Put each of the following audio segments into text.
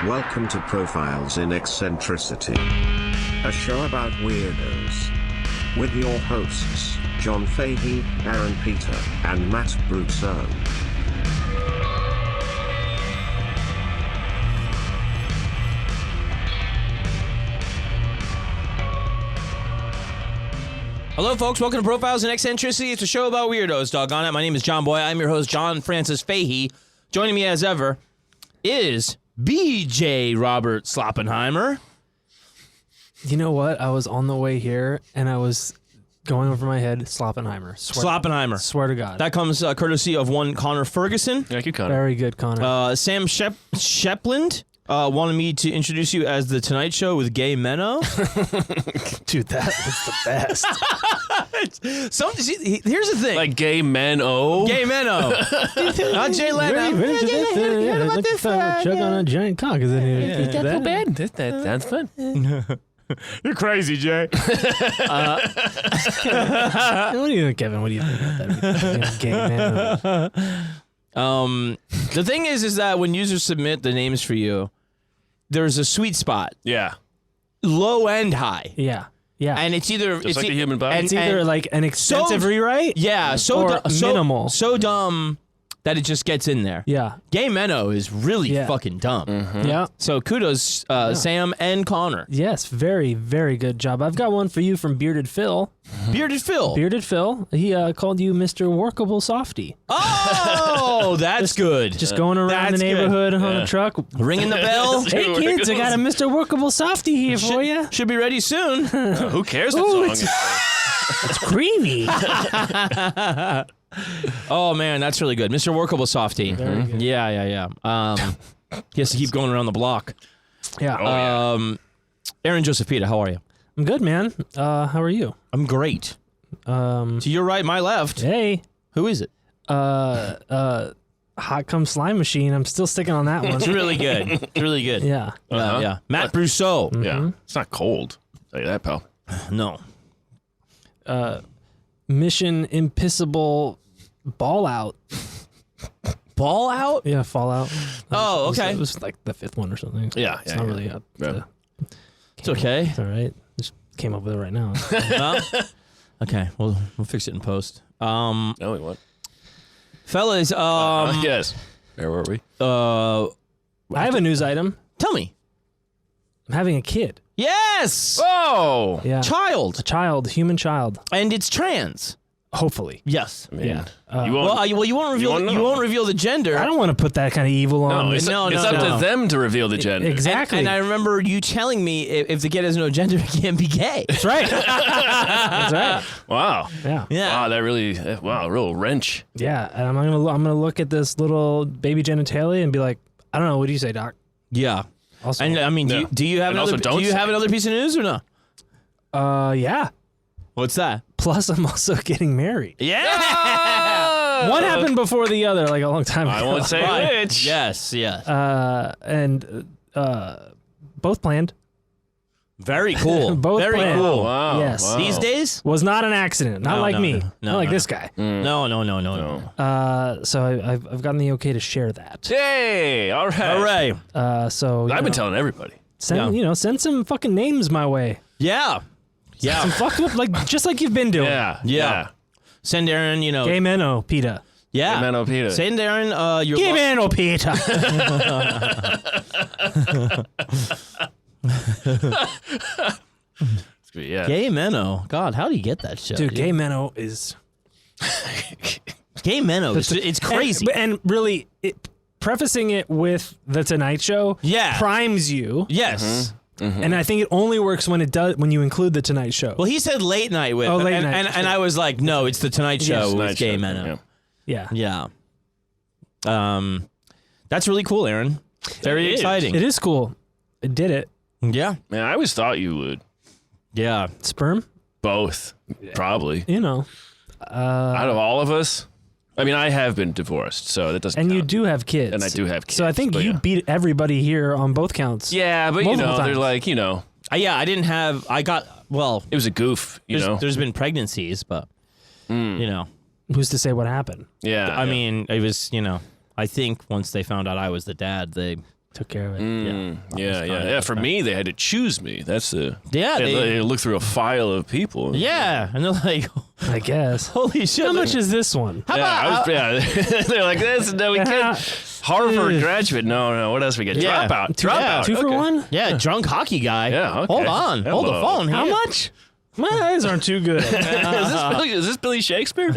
Welcome to Profiles in Eccentricity, a show about weirdos. With your hosts, John Fahey, Aaron Peter, and Matt Brousseau. Hello, folks. Welcome to Profiles in Eccentricity. It's a show about weirdos, doggone it. My name is Johnboy. I'm your host, John Francis Fahey. Joining me as ever is BJ Robert Sloppenheimer. You know what? I was on the way here, and I was going over my head, Sloppenheimer. Sloppenheimer. Swear to God. That comes courtesy of one Connor Ferguson. Thank you, Connor. Very good, Connor. Sam Shepland wanted me to introduce you as The Tonight Show with Gay Menno. Dude, that was the best. Here's the thing. Like gay men-o? Gay Menno. Not Jay Leno. Chuck on a giant cock. Is Is that so bad? That sounds fun. You're crazy, Jay. What do you think, Kevin? What do you think about that? Gay man. The thing is that when users submit the names for you, there's a sweet spot, Yeah. low and high, Yeah. Yeah. and it's either Just like the human body. it's either like an extensive rewrite. yeah, or minimal. so dumb that it just gets in there. Yeah. Gay Menno is really fucking dumb. Yeah. So kudos, Sam and Connor. Yes. Very, very good job. I've got one for you from Bearded Phil. Bearded Phil. Bearded Phil. He called you Mr. Workable Softy. Oh, that's good. Just going around the That's good. neighborhood on a truck. Ringing the bell. Hey kids, I got a Mr. Workable Softy here for you. Should be ready soon. Who cares what Ooh, song It's creamy. Oh man, that's really good, Mr. Workable Softy. Very good. Yeah. He has to keep going around the block. Yeah. Aaron Josephita, how are you? I'm good, man. How are you? I'm great. To your right, my left. Hey. Who is it? Hot Cum Slime Machine. I'm still sticking on that one. It's really good. It's really good. Yeah. Yeah. Matt Brousseau. Yeah. It's not cold. I'll tell you that, pal. No. Mission Impossible Ball Out. Ball out? Yeah, Fallout. Oh, okay. It was like the fifth one or something. Yeah, It's yeah, not yeah. really up. Yeah. It's okay. It's all right. Just came up with it right now. Okay, we'll fix it in post. No, we won't. Fellas, Yes. Where were we? I have a news item. tell me. I'm having a kid. Yes! Oh! Yeah. Child. A child, human child. And it's trans. Hopefully. Yes. I mean, Yeah. you won't. You won't reveal. won't You know. won't reveal the gender. I don't want to put that kind of evil on. No, it's No, up no. to them to reveal the gender. Exactly. And I remember you telling me if the kid has no gender, he can't be gay. That's right. That's right. Wow. Yeah. Yeah. Wow, that really, a real wrench. Yeah. And I'm gonna look at this little baby genitalia and be like, I don't know. What do you say, Doc? Yeah. Also, And I mean, Yeah. do you have And another? also don't Do you say have it. another piece of news or no? yeah. What's that? Plus, I'm also getting married. Yeah. One happened before the other, like a long time ago. I won't say Right. which. Yes. Yes. And both planned. Very cool. Both Very planned. cool. Wow. Yes. Wow. These days? Was not an accident. Not No, like no, me. no. Not like No. this guy. No. So I've gotten the okay to share that. Hey, all right. All right. So I've been telling everybody. send send some fucking names my way. Yeah. Yeah. Some fucked up just like you've been doing. Yeah. Send Aaron. Gay Menno, PETA. Yeah. Gay Menno, PETA. Send Aaron. Your. Gay Menno, PETA. Yeah. Gay Menno. God, how do you get that shit? Dude, Gay Menno is Gay Menno. It's crazy. and really prefacing it with the Tonight Show. Yeah. Primes you. Yes. And I think it only works when you include the Tonight Show. Well, he said late night with. Late and, night, and I was like, no, it's the Tonight Show Yes. with Tonight Gay Show, Menno. yeah. Yeah. Yeah. That's really cool, Aaron. Very It is. exciting. It is cool. It did it. Yeah. Man, I always thought you would. Yeah. Sperm? Both. Probably. You know. Out of all of us. I mean, I have been divorced, so that doesn't And you count. do have kids. And I do have kids. So I think but you yeah. beat everybody here on both counts. Yeah, but Multiple they're times. like, Yeah, I didn't have. I got. Well, it was a goof, there's been pregnancies, but Who's to say what happened? Yeah. I mean, it was. I think once they found out I was the dad, they took care of it. Yeah. For me, they had to choose me. That's the they look through a file of people. Yeah, and they're like, I guess. holy shit! How much is this one? How about? They're like this. No, we can't. Harvard graduate. No. What else we get? Yeah. Dropout. Two for one? Yeah, drunk hockey guy. Yeah, okay. Hold on. Hello. Hold the phone. How here. much? My eyes aren't too good. Is this Billy Shakespeare?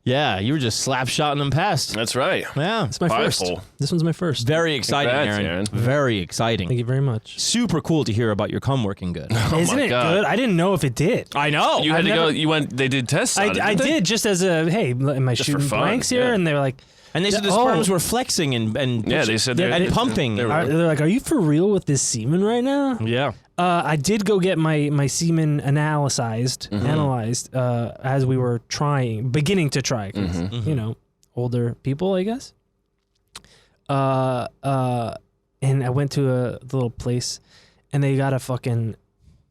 Yeah, you were just slap-shotting them past. That's right. Yeah. It's my first. Prideful. This one's my first. Very exciting, Congrats, Aaron. Aaron. Very exciting. Thank you very much. Super cool to hear about your cum working good. Isn't my it God. good? I didn't know if it did. I know. You had to go. You went. They did tests. On it, I didn't they? did just as a, hey, am I Just shooting for fun, blanks here? yeah. And they were like, And they said the Oh. sperms were flexing and Yeah, they said and pumping. they were- they're like, are you for real with this semen right now? Yeah. I did go get my semen analyzed as we were beginning to try, 'cause, you know, older people, I guess. And I went to the little place, and they got a fucking,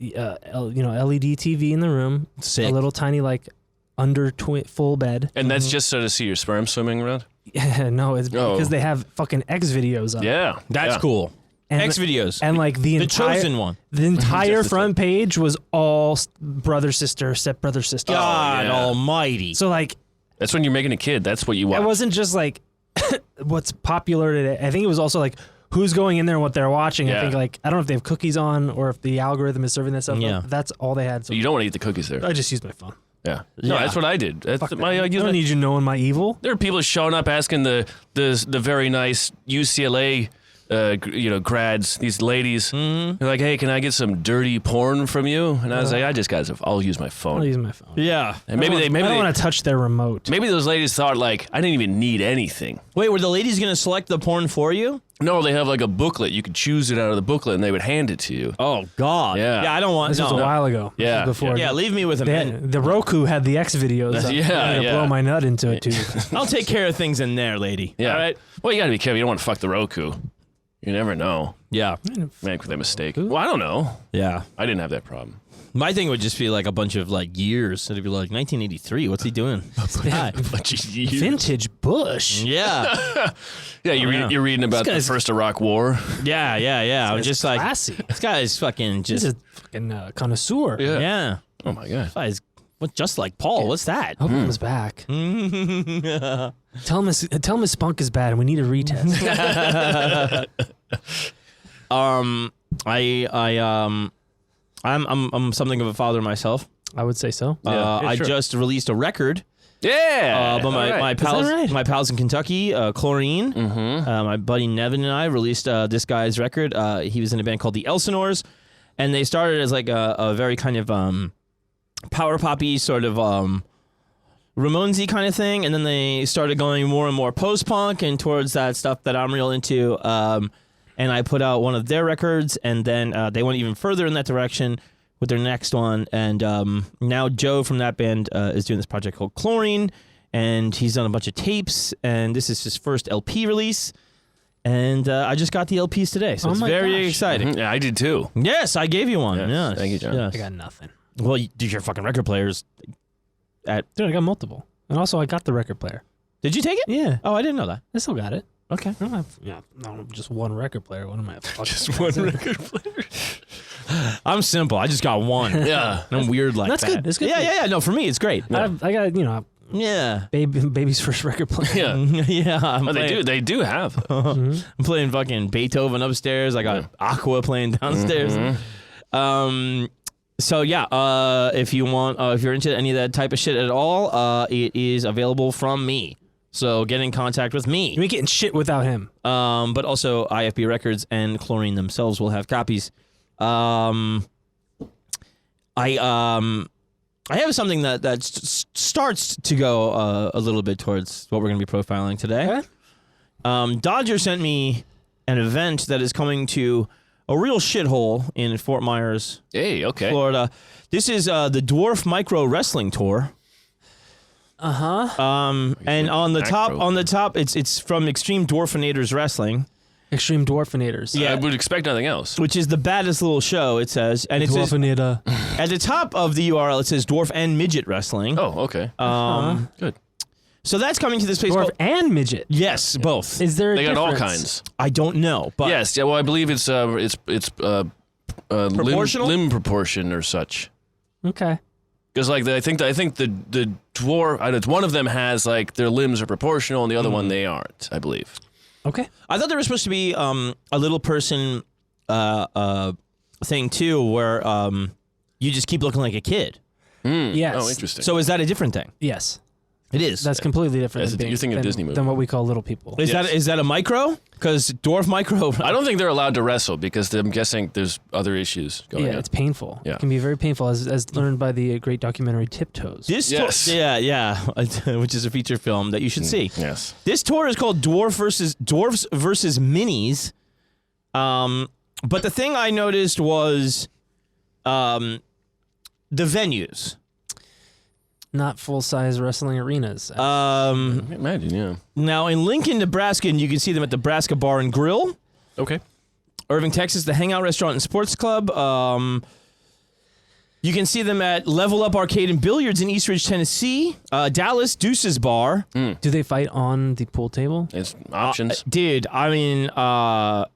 LED TV in the room, Sick. a little tiny under full bed. And that's just so to see your sperm swimming around. No, it's because they have fucking X videos up. Yeah, That's cool. And X videos. And the entire chosen one. The entire Just the front page was all brother sister, step brother sister. God yeah. almighty. So That's when you're making a kid. That's what you want. it wasn't just what's popular today. I think it was also who's going in there and what they're watching. Yeah. I think I don't know if they have cookies on or if the algorithm is serving that stuff. Yeah. Up. That's all they had. So You don't want to eat the cookies there. I just used my phone. Yeah. No, Yeah. that's what I did. That's Fuck my. that. I don't need you knowing my evil. There are people showing up asking the very nice UCLA grads, these ladies. They're like, hey, can I get some dirty porn from you? And I was like, I'll use my I'll phone. use my phone. Yeah. And maybe I don't want to touch their remote. maybe those ladies thought I didn't even need anything. Wait, were the ladies going to select the porn for you? No, they have a booklet. You could choose it out of the booklet, and they would hand it to you. Oh, God. Yeah. Yeah, I don't want... This was a while ago. This Yeah, was before. Yeah, leave me with them. The Roku had the X videos. Up. Yeah, I had to yeah. blow my nut into it too. I'll take care of things in there, lady. Yeah. All right? Well, you got to be careful. You don't want to fuck the Roku. You never know. Yeah. Make that mistake. Well, I don't know. Yeah. I didn't have that problem. My thing would just be a bunch of years. It'd be 1983. What's he doing? Vintage Bush. Yeah. Yeah, you're reading about the guy's- first Iraq War. Yeah. I'm just classy. this guy's fucking This just... is fucking connoisseur. Yeah. Oh my god. This guy's just like Paul. What's that? Hope he comes back. Tell him his spunk is bad and we need a retest. I'm something of a father myself. I would say so. I just released a record. Yeah. But my all right. pals, right? my pals in Kentucky, Chlorine, my buddy Nevin and I released this guy's record. He was in a band called the Elsinores, and they started as a very kind of power poppy sort of Ramonesy kind of thing, and then they started going more and more post punk and towards that stuff that I'm real into. And I put out one of their records, and then they went even further in that direction with their next one. And now Joe from that band is doing this project called Chlorine, and he's done a bunch of tapes, and this is his first LP release. And I just got the LPs today, so Oh it's my very gosh. exciting. Yeah, I did too. Yes, I gave you one. Yes. Yes. Thank you, John. Yes. I got nothing. Well, your fucking record players. Dude, I got multiple. And also I got the record player. Did you take it? Yeah. Oh, I didn't know that. I still got it. Okay. I don't have just one record player. What am I? Just one record player. I'm simple. I just got one. Yeah. I'm weird like That's that. good. That's good. Yeah. No, for me, it's great. I got Yeah. baby's first record player. Yeah. Yeah. I'm Oh, playing, they do have. I'm playing fucking Beethoven upstairs. I got Aqua playing downstairs. So yeah, if you want, if you're into any of that type of shit at all, it is available from me. So get in contact with me. You ain't getting shit without him. But also IFB Records and Chlorine themselves will have copies. I have something that starts to go a little bit towards what we're going to be profiling today. Okay. Dodger sent me an event that is coming to a real shithole in Fort Myers, Hey, okay. Florida. This is the Dwarf Micro Wrestling Tour. And on the top, it's from Extreme Dwarfinators Wrestling, Extreme Dwarfinators. I would expect nothing else. which is the baddest little show. It says, and it says Dwarfinator. at the top of the URL, it says Dwarf and Midget Wrestling. Oh, okay. Um, Good. So that's coming to this place Dwarf called... and midget. Yes, both. Is there? They got all difference? kinds. I don't know, but... Yes, yeah. Well, I believe it's Proportional? limb proportion or such. Okay. Because like I think the dwarf, it's one of them has like their limbs are proportional, and the other one they aren't. I believe. Okay. I thought there was supposed to be a little person thing too, where you just keep looking like a kid. Yes. Oh, interesting. So is that a different thing? Yes. It is. That's completely different. Yes, than you're thinking of than- Disney movie. than what we call little people. Is that a micro? Because dwarf micro. I don't think they're allowed to wrestle because I'm guessing there's other issues going Yeah, on. it's painful. Yeah. It can be very painful, as learned by the great documentary Tiptoes. This Yes. yeah, which is a feature film that you should see. Yes. This tour is called Dwarfs versus Minis. But the thing I noticed was the venues. Not full-size wrestling arenas. Imagine, yeah. Now in Lincoln, Nebraska, and you can see them at Nebraska Bar and Grill. Okay. Irving, Texas, the Hangout Restaurant and Sports Club. You can see them at Level Up Arcade and Billiards in East Ridge, Tennessee. Dallas, Deuce's Bar. Do they fight on the pool table? It's options. Dude, I mean, I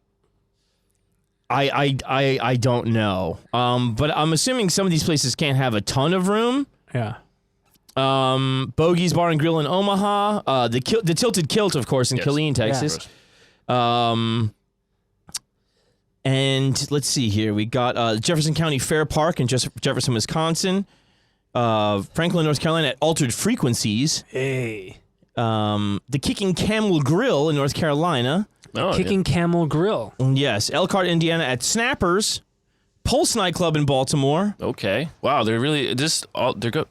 don't know. But I'm assuming some of these places can't have a ton of room. Yeah. Bogey's Bar and Grill in Omaha. The Tilted Kilt, of course, in Yes. Killeen, Texas. And let's see here. We got Jefferson County Fair Park in Jefferson, Wisconsin. Franklin, North Carolina at Altered Frequencies. Hey. The Kicking Camel Grill in North Carolina. Oh, Kicking Camel Grill. Yes. Elkhart, Indiana at Snappers. Pulse Nightclub in Baltimore. yeah. Okay. Wow, they're really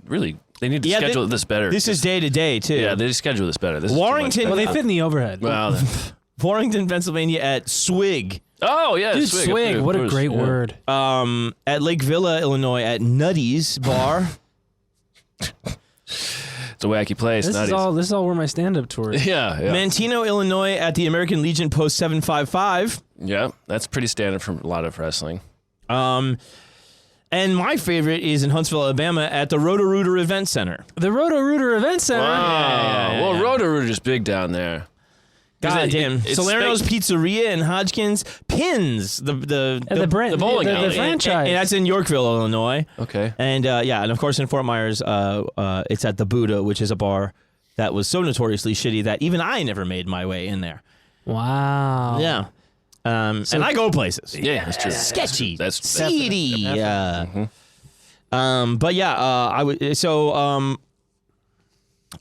really. They need to Yeah, schedule this better. This is day to day, too. Yeah, they schedule this better. This is too much Warrington- better. Well, they fit in the overhead. Wow. Warrington, Pennsylvania at Swig. Oh yeah, Dude, swig. swig. Of What a course, great yeah. word. At Lake Villa, Illinois at Nutty's Bar. It's a wacky place. This Nutties. is all where my stand-up tour is. Yeah, yeah. Mantino, Illinois at the American Legion Post 755. Yeah, that's pretty standard for a lot of wrestling. And my favorite is in Huntsville, Alabama at the Roto-Rooter Event Center. The Roto-Rooter Event Center. Wow. Well, Roto-Rooter's big down there. God damn. it's Salerno's Pizzeria in Hodgkins. Pins, the bowling alley. the franchise. And that's in Yorkville, Illinois. Okay. And and of course in Fort Myers, it's at the Buddha, which is a bar that was so notoriously shitty that even I never made my way in there. Wow. Yeah. And I go places. Yeah, that's true. Sketchy. That's seedy. But yeah,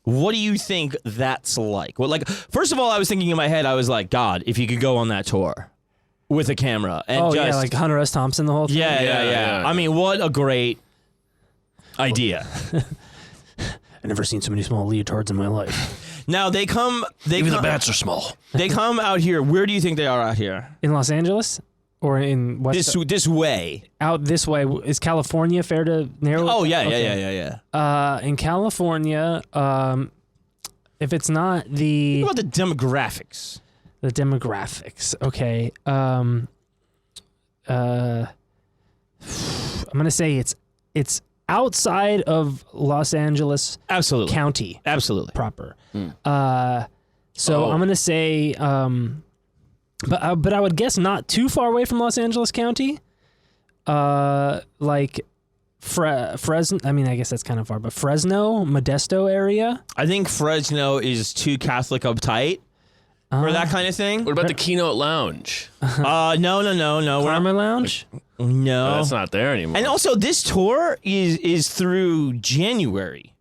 what do you think that's like? Well, like, first of all, I was thinking in my head, I was like, God, if you could go on that tour with a camera and yeah, like Hunter S. Thompson the whole thing. Yeah. I mean, what a great idea. I've never seen so many small leotards in my life. Now they come. Even the bats are small. They come out here. Where do you think they are out here? In Los Angeles? Or in West? This way. Out this way. Is California fair to narrow? Oh yeah, Okay. yeah. In California, if it's not What about the demographics? the demographics, okay. I'm gonna say it's outside of Los Angeles Absolutely. County Absolutely. proper. So I'm gonna say, but I would guess not too far away from Los Angeles County. Like Fresno. I mean, I guess that's kind of far, but Fresno, Modesto area. I think Fresno is too Catholic uptight for that kind of thing. What about the Keynote Lounge? No. We're Karma Lounge. no. That's not there anymore. And also, this tour is through January,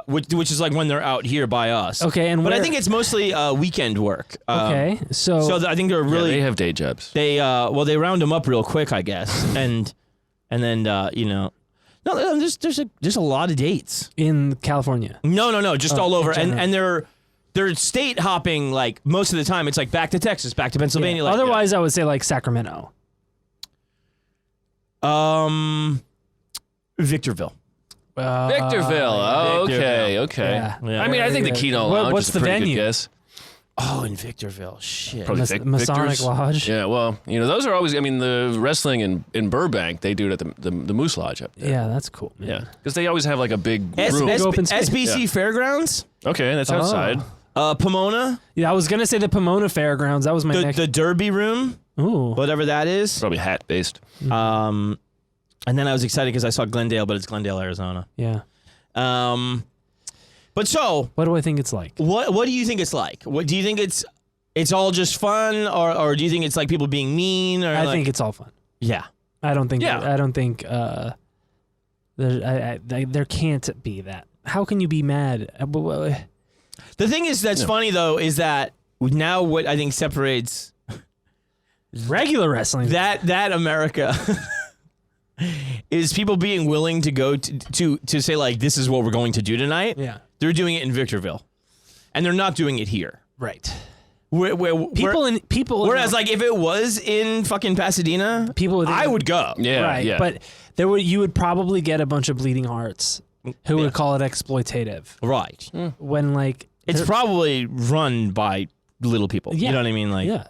which is like when they're out here by us. Okay, and but I where- think it's mostly weekend work. Okay, so I think they're Yeah, really they have day jobs. they round them up real quick, I guess, and then no, there's a lot of dates. in California. No, just all over, in and they're state hopping like most of the time. It's like back to Texas, back to Pennsylvania. Yeah. Like, Otherwise, I would say like Sacramento. Victorville. Victorville. Oh, Victorville. okay. Yeah. Yeah. I mean, I think the Very good. Keynote What- Lounge what's is a the pretty venue? good guess. Oh, in Victorville. Shit. Probably Masonic Victor's. Lodge. Yeah, well, those are always. I mean, the wrestling in Burbank, they do it at the Moose Lodge up there. Yeah, that's cool, man. Yeah, because they always have like a big S- room. S- open space. SBC Fairgrounds? Okay, that's outside. Pomona? Yeah, I was gonna say the Pomona Fairgrounds. That was my next. The Derby Room? Ooh. Whatever that is. Probably hat based. And then I was excited because I saw Glendale, but it's Glendale, Arizona. Yeah. But so, What do I think it's like? what do you think it's like? What do you think it's all just fun, or do you think it's like people being mean? Or I think it's all fun. yeah. I don't think. Yeah. I don't think. There can't be that. How can you be mad? The thing is that's funny though is that now what I think separates Regular wrestling. that America is people being willing to go to say like this is what we're going to do tonight. Yeah. They're doing it in Victorville, and they're not doing it here. Right. People. Whereas, like, if it was in fucking Pasadena, I would go. Yeah, right. yeah. But you would probably get a bunch of bleeding hearts who would call it exploitative. Right. When like It's probably run by little people. Yeah. You know what I mean? Like, yeah.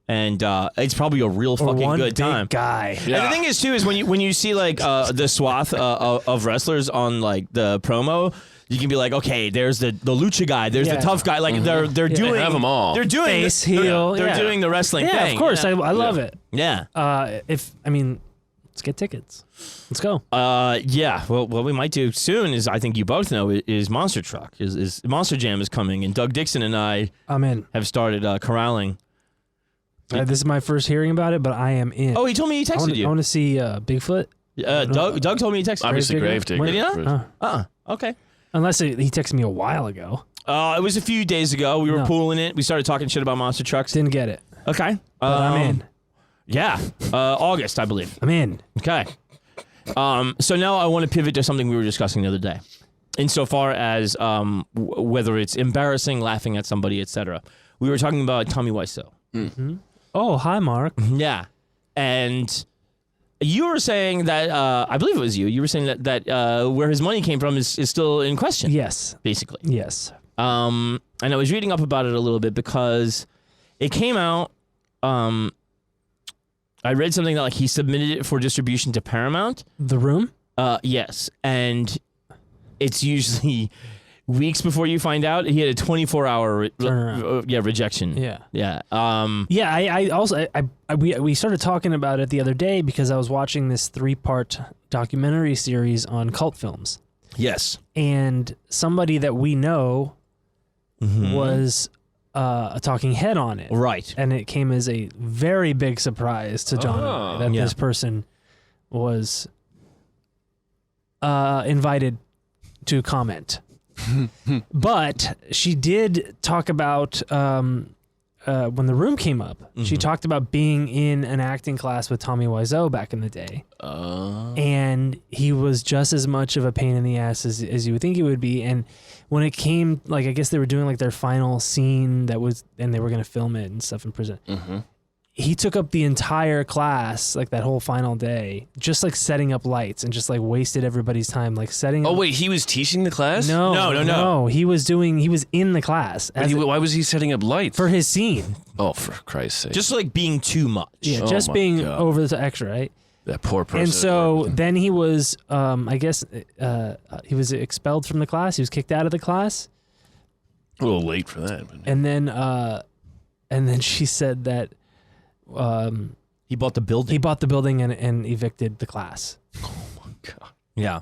And it's probably a real fucking one good big time. guy. Yeah. And the thing is too is when you see like the swath of wrestlers on like the promo, you can be like, okay, there's the lucha guy, there's the tough guy. Like they're doing They have them all. They're doing Face, heel, They're yeah. doing the wrestling Yeah, thing. of course. Yeah. I love it. Yeah. Let's get tickets. Let's go. Yeah. Well, what we might do soon is I think you both know is Monster Truck is Monster Jam is coming, and Doug Dixon and I I'm in. have started corralling. This is my first hearing about it, but I am in. Oh, he told me he texted you. I want to see Bigfoot. Doug told me he texted. Obviously, Gravedigger. Did he not? Huh. Okay. Unless he texted me a while ago. It was a few days ago. We were No. pooling it. We started talking shit about monster trucks. Didn't get it. Okay. But I'm in. Yeah. August, I believe. I'm in. Okay. So now I want to pivot to something we were discussing the other day, insofar as whether it's embarrassing, laughing at somebody, etc. We were talking about Tommy Wiseau. Mm-hmm. Oh, hi, Mark. Yeah. And you were saying that, I believe it was you, you were saying that where his money came from is still in question. Yes. Basically. Yes. And I was reading up about it a little bit because it came out, I read something that like he submitted it for distribution to Paramount. The Room? Yes. And it's usually weeks before you find out. He had a 24-hour rejection. Yeah. Yeah. Yeah, I also we started talking about it the other day because I was watching this 3-part documentary series on cult films. Yes. And somebody that we know was a talking head on it. Right. And it came as a very big surprise to John and I that this person was invited to comment. But she did talk about when The Room came up. She talked about being in an acting class with Tommy Wiseau back in the day. And he was just as much of a pain in the ass as you would think he would be. And when it came, like, I guess they were doing like their final scene and they were going to film it and stuff in prison. He took up the entire class, like that whole final day, just like setting up lights and just like wasted everybody's time, like setting up. Oh, wait, he was teaching the class? No. He was in the class. Why was he setting up lights? For his scene. Oh, for Christ's sake. Just like being too much. Yeah, Oh just my being God. over the extra, right? That poor person. And so then he was, I guess, he was expelled from the class. He was kicked out of the class. A little late for that. But... And then she said that He bought the building. he bought the building and evicted the class. Oh, my God. Yeah.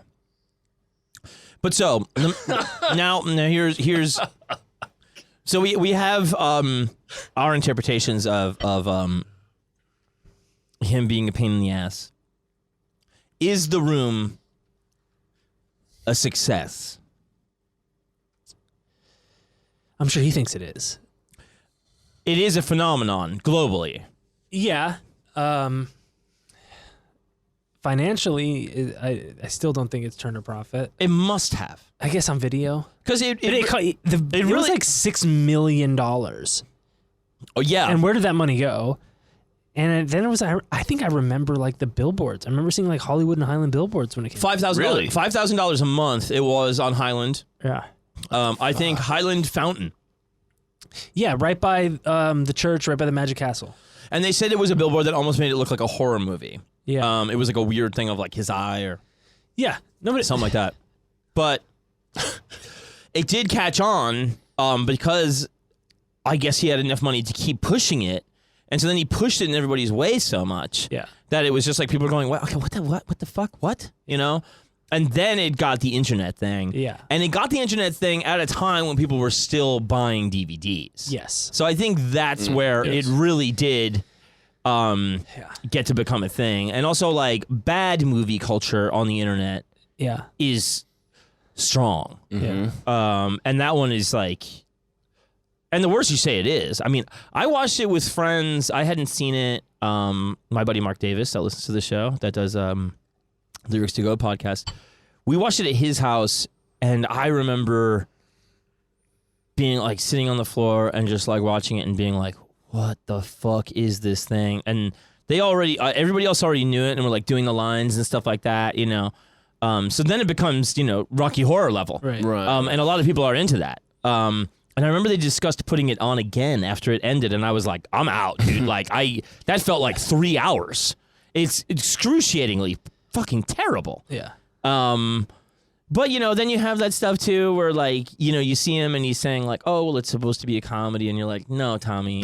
But so now here's so we have our interpretations of him being a pain in the ass. Is The Room a success? I'm sure he thinks it is. It is a phenomenon globally. Yeah. Financially, I still don't think it's turned a profit. It must have. I guess on video. Because It really- was like $6 million. oh yeah. And where did that money go? And then it was, I think I remember like the billboards. I remember seeing like Hollywood and Highland billboards when it came $5,000 Really? $5,000 a month it was on Highland. Yeah. I think Highland Fountain. Yeah, right by the church, right by the Magic Castle. And they said it was a billboard that almost made it look like a horror movie. Yeah. It was like a weird thing of like his eye or Yeah. Nobody. something like that. But it did catch on because I guess he had enough money to keep pushing it. And so then he pushed it in everybody's way so much that it was just like people were going, okay, what the fuck? What? You know? And then it got the internet thing. Yeah. And it got the internet thing at a time when people were still buying DVDs. Yes. So I think that's where it really did get to become a thing. And also, like, bad movie culture on the internet is strong. Yeah. And that one is like... And the worse you say it is. I mean, I watched it with friends. I hadn't seen it. My buddy Mark Davis that listens to the show, that does Lyrics to Go podcast. We watched it at his house, and I remember being like sitting on the floor and just like watching it and being like, what the fuck is this thing? And they already, everybody else already knew it and were like doing the lines and stuff like that, you know. So then it becomes, you know, Rocky Horror level. Right. And a lot of people are into that. And I remember they discussed putting it on again after it ended, and I was like, I'm out, dude. Like, that felt like 3 hours. It's excruciatingly fucking terrible. Yeah. But, you know, then you have that stuff, too, where, like, you know, you see him and he's saying, like, oh, well, it's supposed to be a comedy, and you're like, no, Tommy,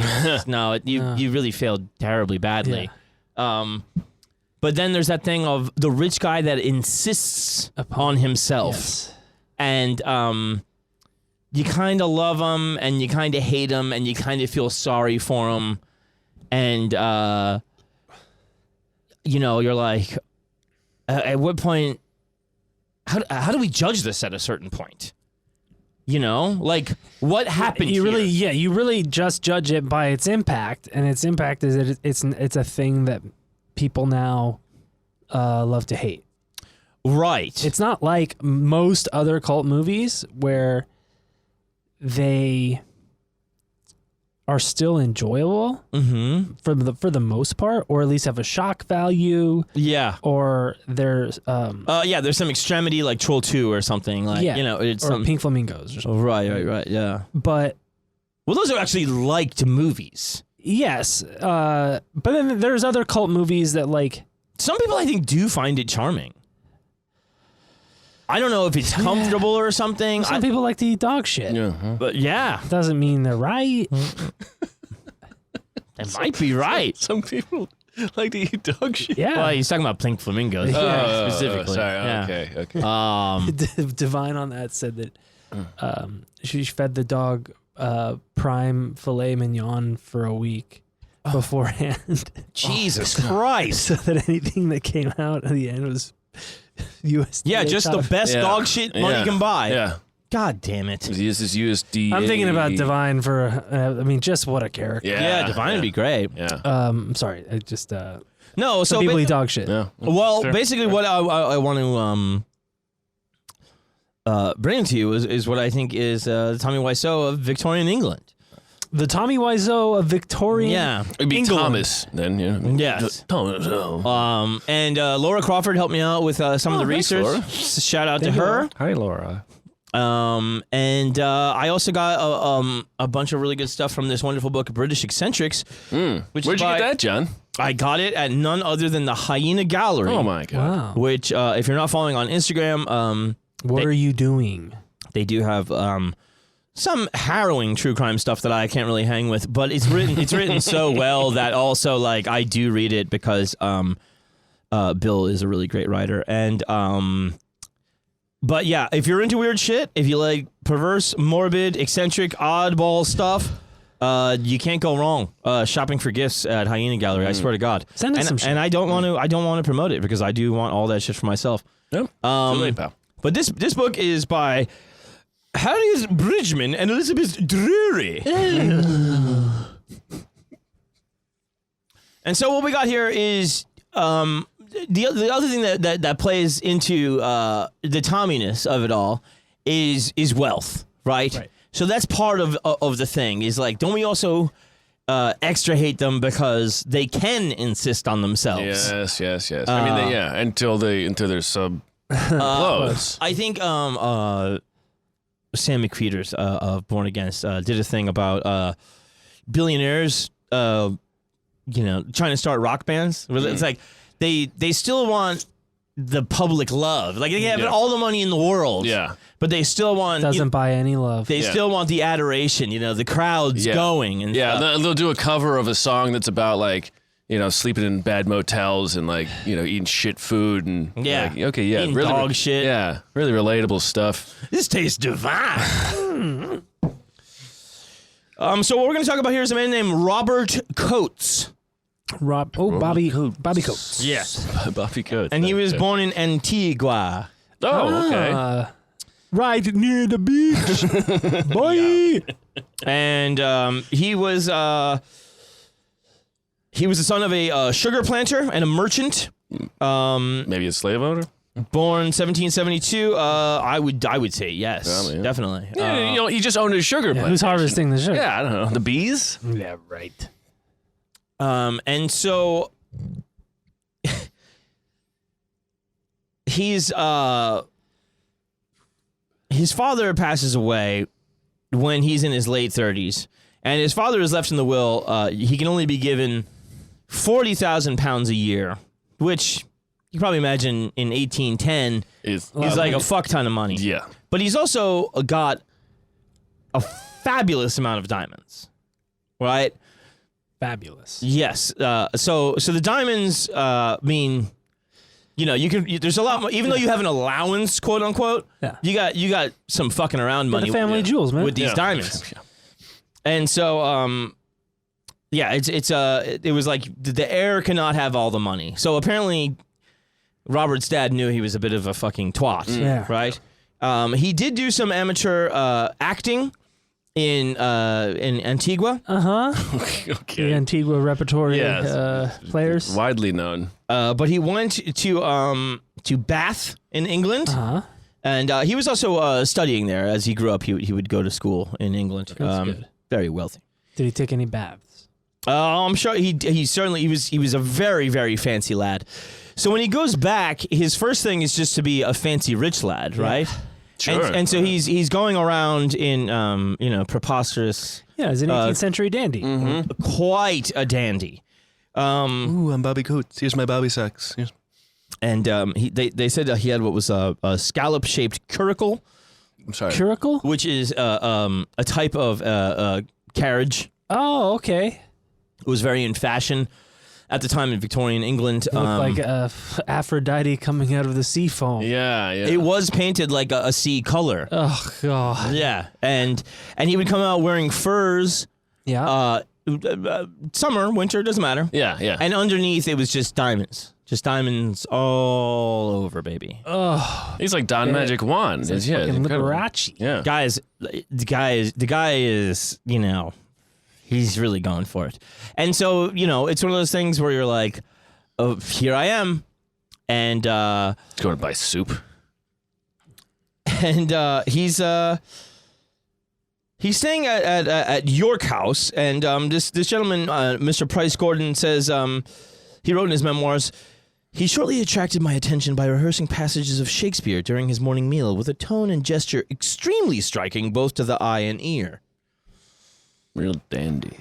you really failed terribly badly. Yeah. But then there's that thing of the rich guy that insists on himself. Yes. And, you kind of love him, and you kind of hate him, and you kind of feel sorry for him. And, you know, you're like, at what point, how do we judge this at a certain point? You know? Like, what happened you here? really, you really just judge it by its impact, and its impact is that it's a thing that people now love to hate. Right. It's not like most other cult movies where they are still enjoyable for the most part, or at least have a shock value. Yeah. Or there's there's some extremity like Troll 2 or something. Like, you know, it's or Pink Flamingos or something. Right, yeah. But well, those are actually liked movies. Yes. But then there's other cult movies that, like, some people I think do find it charming. I don't know if it's comfortable or something. Some people like to eat dog shit. Yeah. But yeah. Doesn't mean they're right. They might be right. Some people like to eat dog shit. Yeah. Well, he's talking about Pink Flamingos specifically. Sorry. Yeah. Okay. Divine on that said that she fed the dog prime filet mignon for a week beforehand. Jesus Christ. So that anything that came out at the end was USDA. Yeah, just the best dog shit money can buy. Yeah. God damn it. This is USDA. I'm thinking about Divine for, I mean, just what a character. Yeah, Divine would be great. Yeah. I'm sorry. I just, no, so people eat dog shit. Yeah. Well, Fair. basically what I want to bring to you is what I think is the Tommy Wiseau of Victorian England. The Tommy Wiseau of Victorian. Yeah. It'd be England. Thomas then, yeah. Yes. Thomas. And Laura Crawford helped me out with some of the thanks, research. Laura. Shout out Thank to you, her. Laura. Hi, Laura. And I also got a bunch of really good stuff from this wonderful book, British Eccentrics. Where'd Which you is get by- that, John? I got it at none other than the Hyena Gallery. Oh, my God. Wow. Which, if you're not following on Instagram, What are you doing? they do have some harrowing true crime stuff that I can't really hang with, but it's written so well that also, like, I do read it because Bill is a really great writer. And but yeah, if you're into weird shit, if you like perverse, morbid, eccentric, oddball stuff, you can't go wrong shopping for gifts at Hyena Gallery. I swear to God. Send us and, some shit. And I don't want to promote it because I do want all that shit for myself. Yep. Too late, pal. But this book is by Harriet Bridgman and Elizabeth Drury. And so what we got here is the other thing that plays into the Tomminess of it all is wealth, right? Right. So that's part of the thing is like, don't we also extra hate them because they can insist on themselves? Yes. I mean, until they're sub close. I think Sam McPheeters of Born Against did a thing about billionaires, trying to start rock bands. It's like they still want the public love. Like they have all the money in the world. Yeah. But they still want Doesn't buy any love. They still want the adoration, the crowd's going and stuff. They'll do a cover of a song that's about like, sleeping in bad motels and like, eating shit food and eating really dog shit. Yeah, really relatable stuff. This tastes divine. So what we're going to talk about here is a man named Robert Coates. Bobby Coates. Yes. Bobby Coates. And he was born in Antigua. Oh, okay. Right near the beach. Boy. And he was the son of a sugar planter and a merchant. Maybe a slave owner? Born 1772. I would say yes. Yeah. Definitely. Yeah, he just owned a sugar plantation. Who's harvesting the sugar? Yeah, I don't know. The bees? Yeah, right. And so his father passes away when he's in his late 30s, and his father is left in the will. He can only be given 40,000 pounds a year, which you can probably imagine in 1810 is like a fuck ton of money. Yeah. But he's also got a fabulous amount of diamonds, right? Fabulous. Yes. So the diamonds mean, there's a lot more, even though you have an allowance, quote unquote. Yeah. You got some fucking around money. The family jewels, man. With these diamonds. And so it was like the heir cannot have all the money. So apparently Robert's dad knew he was a bit of a fucking twat. Yeah. Right? He did do some amateur acting in Antigua. Okay. The Antigua repertory players. Widely known. But he went to Bath in England. And he was also studying there as he grew up. He would go to school in England. That's good. Very wealthy. Did he take any baths? I'm sure he certainly he was a very, very fancy lad. So when he goes back, his first thing is just to be a fancy rich lad, right? Sure. And so he's going around in preposterous. Yeah, he's an 18th century dandy. Quite a dandy. Ooh, I'm Bobby Coates. Here's my Bobby sacks. Yes. And they said he had what was a scallop-shaped curricle. I'm sorry. Curricle? Which is a type of carriage. Oh, okay. It was very in fashion at the time in Victorian England. It looked like Aphrodite coming out of the sea foam. Yeah. It was painted like a sea color. Oh, God. Yeah, and he would come out wearing furs. Yeah. Summer, winter, doesn't matter. Yeah. And underneath it was just diamonds. Just diamonds all over, baby. Oh. He's like Don Magic Wand. It's Yeah, fucking incredible. Liberace. Yeah. Guys, the guy is, he's really going for it. And so, it's one of those things where you're like, oh, here I am. And He's going to buy soup. and he's staying at York House, and this gentleman, Mr. Price Gordon, says he wrote in his memoirs, he shortly attracted my attention by rehearsing passages of Shakespeare during his morning meal with a tone and gesture extremely striking both to the eye and ear. Real dandy.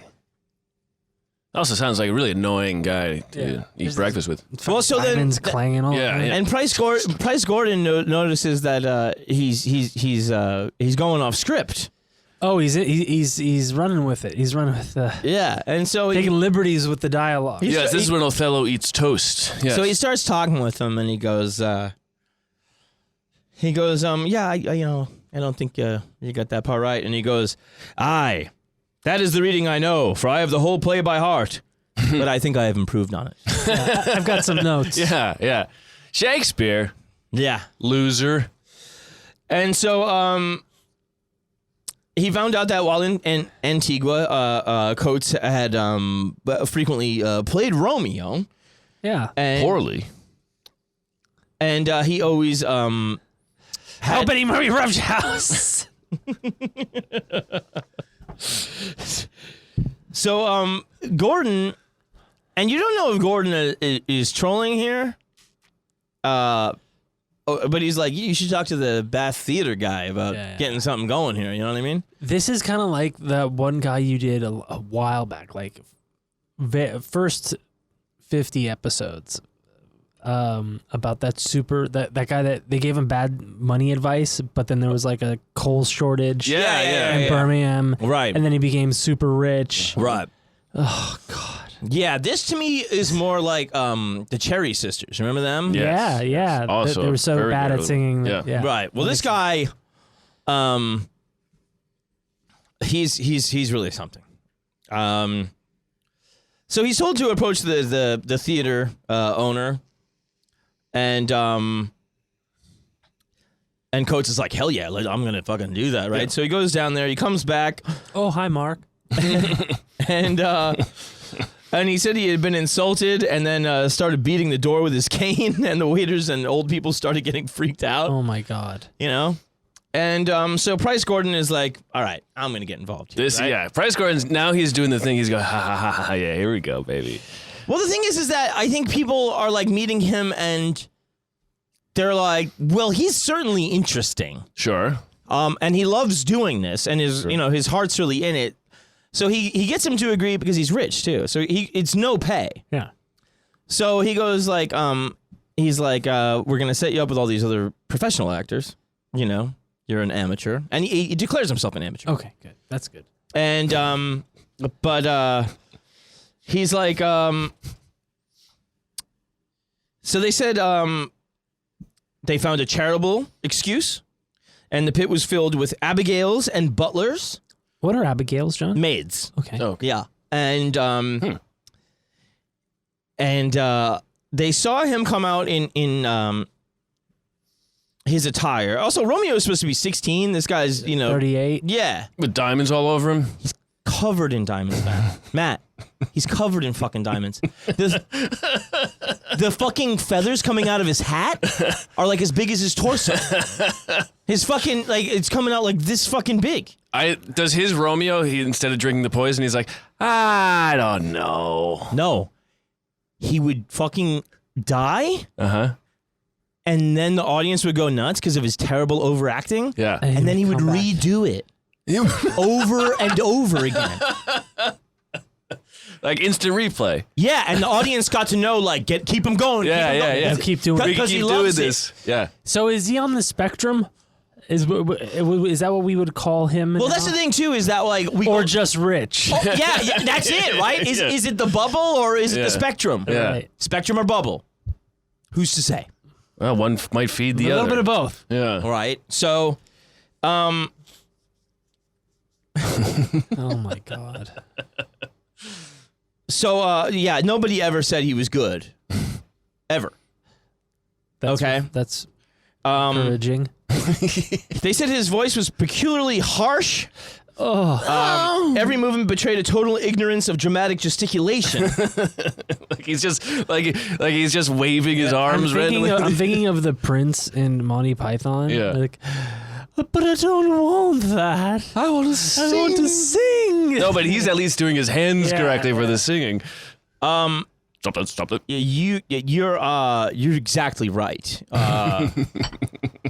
Also sounds like a really annoying guy to eat breakfast with. Well, so Diamonds then, clanging all Yeah, night. yeah. and Price Gordon notices that he's going off script. Oh, he's running with it. He's running with Yeah, and so taking liberties with the dialogue. Yes, this is when Othello eats toast. Yes. So he starts talking with him, and he goes, yeah, I don't think you got that part right. And he goes, aye, that is the reading I know, for I have the whole play by heart, but I think I have improved on it. I've got some notes. Yeah. Shakespeare, Yeah. loser. And so he found out that while in Antigua, Coates had frequently played Romeo. Yeah. And, Poorly. And he always had... Benny Murray Rubb's house. So Gordon, and you don't know if Gordon is trolling here, but he's like, you should talk to the Bath Theater guy about getting something going here. You know what I mean? This is kind of like that one guy you did a while back, like first 50 episodes, about that guy that they gave him bad money advice, but then there was like a coal shortage in Birmingham. Right. And then he became super rich. Right. Oh, God. Yeah, this to me is more like the Cherry Sisters. Remember them? Yes. Yeah. Also they were so very bad at good. singing. Yeah. Right. Well, this guy, he's really something. So he's told to approach the theater owner, and Coates is like, hell yeah, I'm gonna fucking do that, right? Yeah. So he goes down there. He comes back. Oh, hi, Mark. And he said he had been insulted, and then started beating the door with his cane, and the waiters and old people started getting freaked out. Oh my God. You know? And so Price Gordon is like, all right, I'm going to get involved here. Right? Price Gordon's, now he's doing the thing, he's going, ha ha ha ha, yeah, here we go, baby. Well, the thing is that I think people are like meeting him and they're like, well, he's certainly interesting. Sure. And he loves doing this, and his heart's really in it. So he gets him to agree because he's rich too. So it's no pay. Yeah. So he goes like, he's like, we're going to set you up with all these other professional actors. You know, you're an amateur. And he declares himself an amateur. Okay, good. That's good. And, but he's like, so they said, they found a charitable excuse, and the pit was filled with abigails and butlers. What are abigails, John? Maids. Okay. Oh, Yeah. And they saw him come out in his attire. Also, Romeo is supposed to be 16. This guy's, 38. Yeah. with diamonds all over him. Covered in diamonds, man. Matt, he's covered in fucking diamonds. The fucking feathers coming out of his hat are like as big as his torso. His fucking, like, it's coming out like this fucking big. Does his Romeo, instead of drinking the poison, he's like, I don't know. No. He would fucking die, Uh-huh. and then the audience would go nuts because of his terrible overacting. Yeah. And then he would come back. redo it over and over again. Like instant replay. Yeah, and the audience got to know, like, keep him going. Yeah, keep him yeah, going. yeah. Keep doing it. We Because can he keep doing loves this. Yeah. So is he on the spectrum? Is that what we would call him? Well, now? that's the thing, too, is that, like, we Or go, just rich. oh, yeah, that's it, right? Is it the bubble or is it the spectrum? Yeah. Right. Spectrum or bubble? Who's to say? Well, one might feed the A other. little bit of both. Yeah. All right. So, Oh my God. so yeah, nobody ever said he was good. Ever. That's, Okay. That's Um, encouraging. they said his voice was peculiarly harsh. Every movement betrayed a total ignorance of dramatic gesticulation. Like he's just he's just waving his arms randomly. I'm thinking of the Prince in Monty Python. Yeah. Like, but I don't want that. I want to I want to sing. No, but he's at least doing his hands Yeah. correctly for the singing. Stop it. You're exactly right.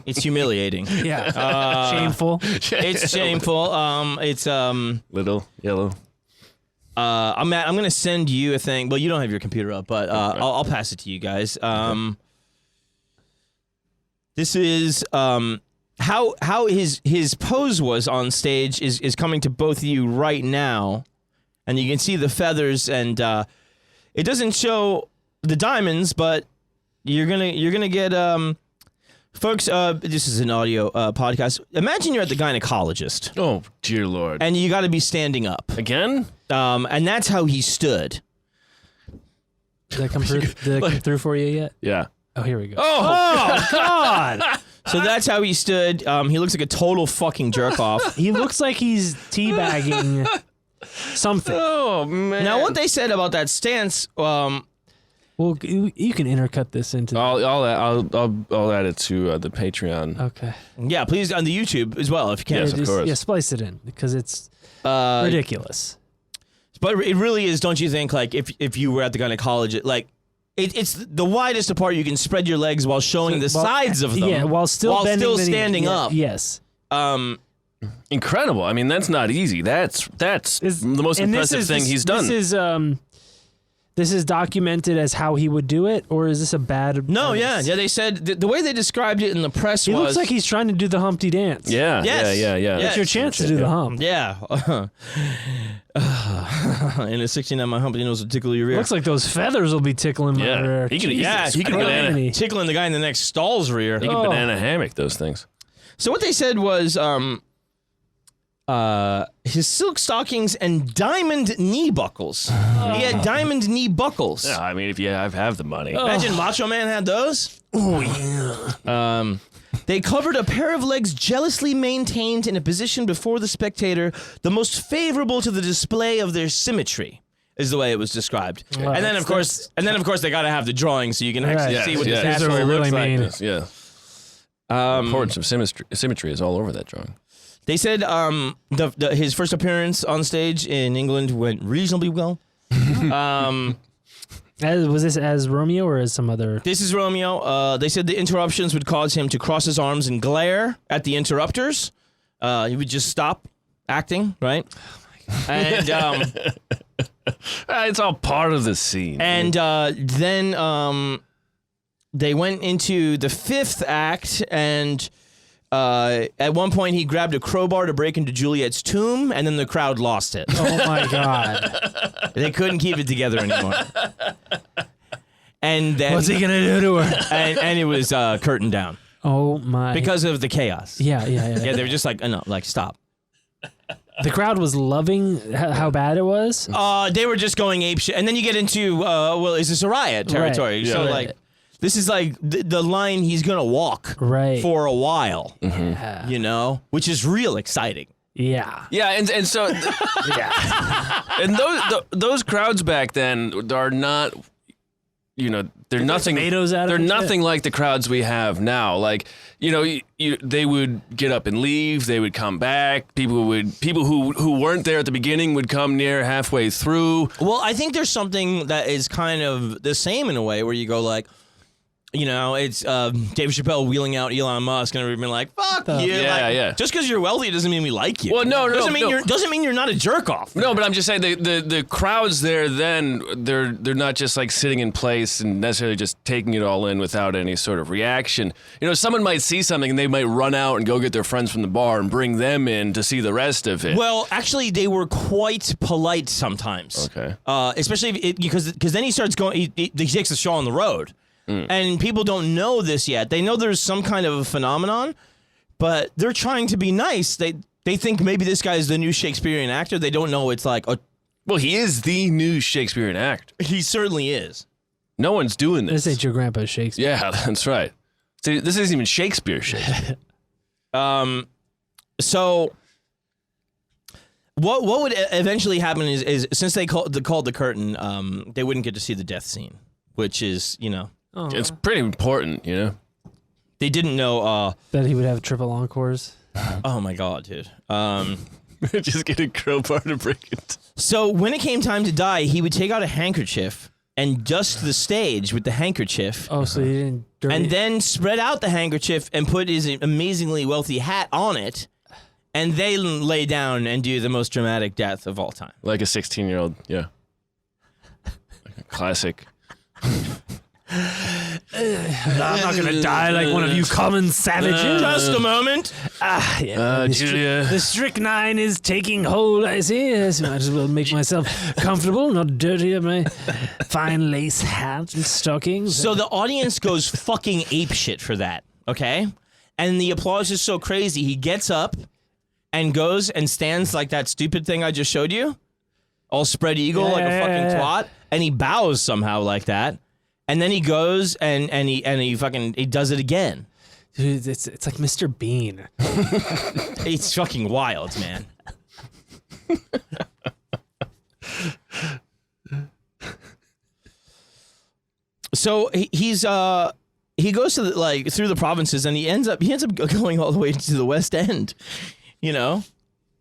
It's humiliating. Yeah. Shameful. It's shameful. It's Little yellow. I'm gonna send you a thing. Well, you don't have your computer up, but I'll pass it to you guys. This is how his pose was on stage is coming to both of you right now, and you can see the feathers, and it doesn't show the diamonds, but you're gonna get folks. This is an audio podcast. Imagine you're at the gynecologist, Oh dear Lord. and you got to be standing up. Again? And that's how he stood. Did that come through? Did that come through for you yet? Yeah. Oh, here we go. Oh God! So that's how he stood. He looks like a total fucking jerk off. He looks like he's teabagging something. Oh man. Now, what they said about that stance, Well, you can intercut this into. I'll add it to the Patreon. Okay. yeah, please on the YouTube as well if you can. Yes, of course. Yeah, splice it in because it's ridiculous. But it really is, don't you think? Like if you were at the gynecologist, like it's the widest apart you can spread your legs while showing the sides of them. Yeah, while still standing up. Yes. Incredible. I mean, that's not easy. That's the most impressive thing he's done. This is documented as how he would do it, or is this a bad? No, yeah. They said the way they described it in the press He was. looks like he's trying to do the Humpty dance. Yeah, Yes. yeah. It's your chance to do the hump. Yeah. In a 69, my Humpty nose will tickle your rear. Looks like those feathers will be tickling my rear. He could Jesus banana. Tickling the guy in the next stall's rear. He could banana hammock those things. So what they said was his silk stockings and diamond knee buckles. He had diamond knee buckles. Yeah, I mean, if you have the money. Imagine Macho Man had those. Oh yeah. They covered a pair of legs jealously maintained in a position before the spectator, the most favorable to the display of their symmetry, is the way it was described. Wow, and then of course they got to have the drawing so you can actually see what this These are asshole really looks mean. like. Yeah. The importance of symmetry is all over that drawing. They said his first appearance on stage in England went reasonably well. Was this as Romeo or as some other? This is Romeo. They said the interruptions would cause him to cross his arms and glare at the interrupters. He would just stop acting, right? And It's all part of the scene. and then they went into the fifth act, and at one point he grabbed a crowbar to break into Juliet's tomb, and then the crowd lost it. Oh my God! They couldn't keep it together anymore. And then What's he gonna do to her? and it was curtained down Oh my! because of the chaos. Yeah. Yeah, they were just like, no, like stop. The crowd was loving how bad it was. They were just going apeshit, and then you get into well, is this a riot territory? Right. So Yeah. like, this is like the line he's gonna walk Right. for a while, Yeah. you know, which is real exciting. Yeah. Yeah, and so and those crowds back then are not, you know, they're nothing. Tomatoes out of They're it? nothing like the crowds we have now. Like, you know, they would get up and leave. They would come back. People who weren't there at the beginning would come near halfway through. Well, I think there's something that is kind of the same in a way where you go like, you know, it's Dave Chappelle wheeling out Elon Musk, and everybody being like, "Fuck you!" Yeah, like, yeah. Just because you're wealthy doesn't mean we like you. Well, no, doesn't mean you're not a jerk off. No, but I'm just saying the crowds there then they're not just like sitting in place and necessarily just taking it all in without any sort of reaction. You know, someone might see something and they might run out and go get their friends from the bar and bring them in to see the rest of it. Well, actually, they were quite polite sometimes. Okay. Especially because then he starts going. He takes the show on the road. And people don't know this yet. They know there's some kind of a phenomenon, but they're trying to be nice. They think maybe this guy is the new Shakespearean actor. They don't know it's like, Well, he is the new Shakespearean actor. he certainly is. No one's doing this. This ain't your grandpa's Shakespeare. Yeah, that's right. See, this isn't even Shakespeare shit. So what would eventually happen is since they called the curtain, they wouldn't get to see the death scene, which is, you know, It's pretty important, you know? they didn't know. That he would have triple encores. Oh my God, dude. Just get a crowbar to break it. So when it came time to die, he would take out a handkerchief and dust the stage with the handkerchief, Oh, so he didn't. Dirty. and then spread out the handkerchief and put his amazingly wealthy hat on it, and they lay down and do the most dramatic death of all time. Like a 16-year-old, yeah. Like a classic. I'm not gonna die like one of you common savages. Just a moment. Julia. The strychnine is taking hold. I see. Yes, might as well make myself comfortable, not dirty up my fine lace hat and stockings. So the audience goes fucking apeshit for that, okay? And the applause is so crazy, he gets up and goes and stands like that stupid thing I just showed you, all spread eagle like a fucking twat, and he bows somehow like that. And then he goes and he does it again. Dude, it's like Mr. Bean. It's fucking wild, man. So he goes to through the provinces, and he ends up going all the way to the West End, you know,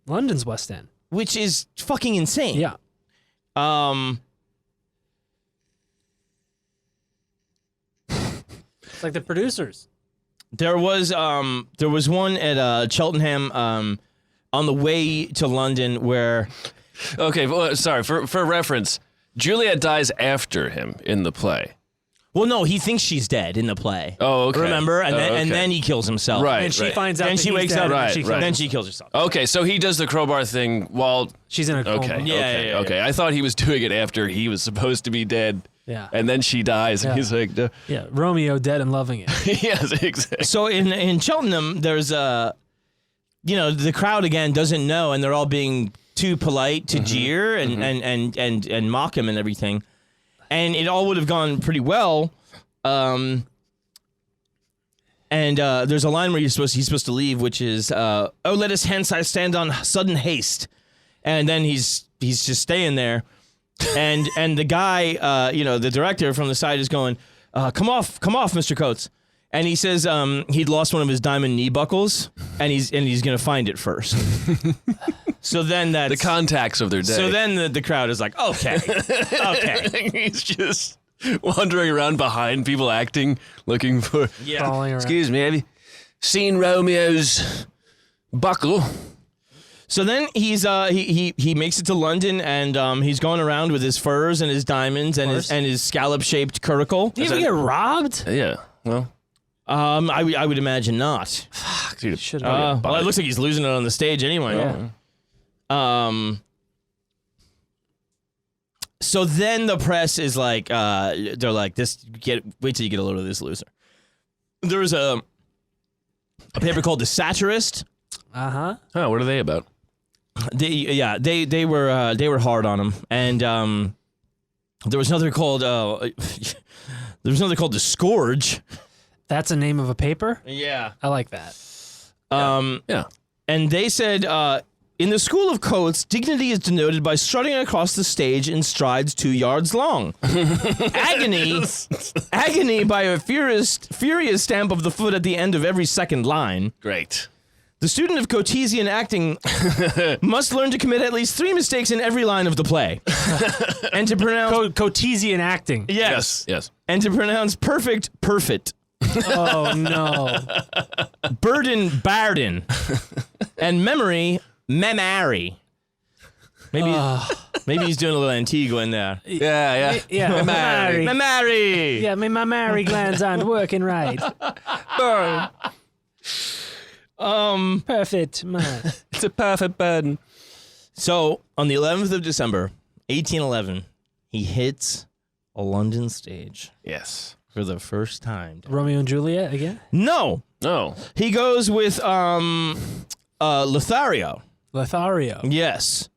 London's West End. which is fucking insane. Yeah. It's like the producers. There was one at Cheltenham on the way to London where. Okay, well, sorry for reference. Juliet dies after him in the play. Well, no, he thinks she's dead in the play. Oh, okay. Remember? And, Oh, and okay. then he kills himself. Right. And she finds out Then that she he's wakes dead, up. and Right, she right. kills Then him. she kills herself. Okay, so he does the crowbar thing while. She's in a coma. Okay. Yeah, okay. yeah, yeah, okay. I thought he was doing it after he was supposed to be dead. Yeah. And then she dies, and Yeah. he's like, no. Yeah, Romeo dead and loving it. Yes, exactly. So in Cheltenham, there's the crowd again doesn't know, and they're all being too polite to jeer and mock him and everything, and it all would have gone pretty well. And there's a line where he's supposed to leave, which is, "Oh, let us hence! I stand on sudden haste," and then he's just staying there, and the guy, the director from the side is going, "Come off, Mr. Coates," and he says he'd lost one of his diamond knee buckles, and he's gonna find it first. So then that's The contacts of their day. So then the crowd is like, okay. He's just wandering around behind people acting, looking for. Yeah. Falling around. Excuse me, have you seen Romeo's buckle? So then he makes it to London, and he's going around with his furs and his diamonds and his scallop shaped curricle. Do you ever get robbed? Yeah. Well, I would imagine not. dude, Should Well, it looks like he's losing it on the stage anyway. Yeah. So then the press is like, they're like, wait till you get a load of this loser. There was a paper called The Satirist. Uh-huh. oh, what are they about? They were hard on him, and there was another called The Scourge. That's a name of a paper? Yeah. I like that. Yeah. And they said, in the school of Coates, dignity is denoted by strutting across the stage in strides 2 yards long. Agony by a furious stamp of the foot at the end of every second line. Great. The student of Coetesian acting must learn to commit at least 3 mistakes in every line of the play. And to pronounce... Coetesian acting. Yes. Yes. And to pronounce perfect. Oh, no. Burden, Barden. And memory, memary. Maybe he's doing a little Antigua in there. Yeah. Yeah, Mary. Memary. Yeah, my mammary glands aren't working right. Perfect, man. It's a perfect burden. So, on the 11th of December, 1811, he hits a London stage Yes. for the first time. Romeo and Juliet again? No, No. he goes with Lothario. Lothario. Yes,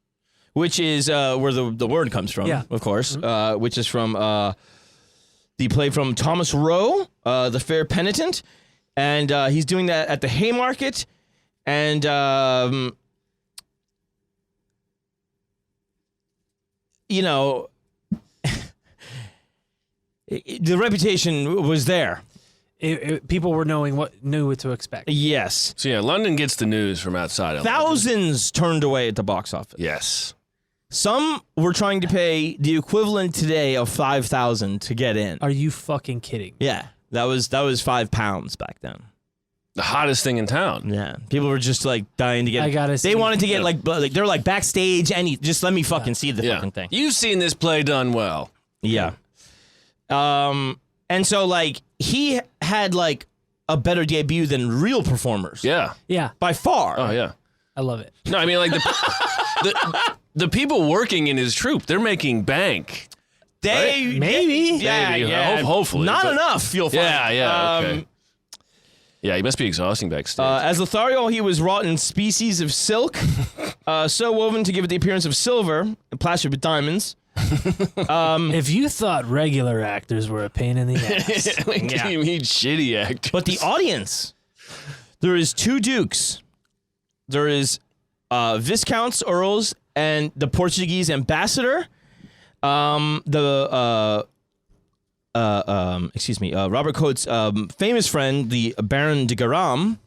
which is where the word comes from. Yeah. Of course, which is from the play from Thomas Rowe, The Fair Penitent, and he's doing that at the Haymarket, and the reputation was there. People were knew what to expect. Yes. So yeah, London gets the news from outside of London. Thousands turned away at the box office. Yes. Some were trying to pay the equivalent today of $5,000 to get in. Are you fucking kidding? Yeah, that was £5 back then. The hottest thing in town. Yeah, people were just like dying to get. I gotta They see. wanted to get like they were like backstage. Just let me fucking see the Yeah. fucking thing. You've seen this play done well. Yeah. And so like he had like a better debut than real performers. Yeah. Yeah, By far. Oh yeah. I love it. No, I mean like the people working in his troupe, they're making bank. They Maybe. Yeah, Maybe. yeah. Hopefully, Not but- enough. You'll find. Yeah. Okay. Yeah, he must be exhausting backstage. As Lothario, he was wrought in species of silk, so woven to give it the appearance of silver and plastered with diamonds. If you thought regular actors were a pain in the ass, Like, you mean shitty actors. But the audience, there is 2 dukes. There is viscounts, earls, and the Portuguese ambassador. Robert Coates' famous friend, the Baron de Garam,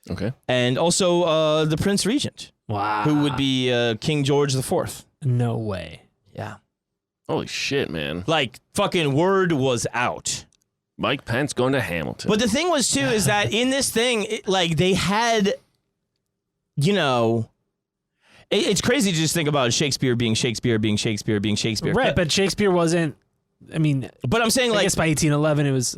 Okay. and also the Prince Regent, wow. who would be King George IV. No way. Yeah. Holy shit, man. Like, fucking word was out. Mike Pence going to Hamilton. But the thing was too is that in this thing, they had, it's crazy to just think about Shakespeare being Shakespeare being Shakespeare being Shakespeare. Right, but Shakespeare wasn't. I mean, but I'm saying I guess by 1811 it was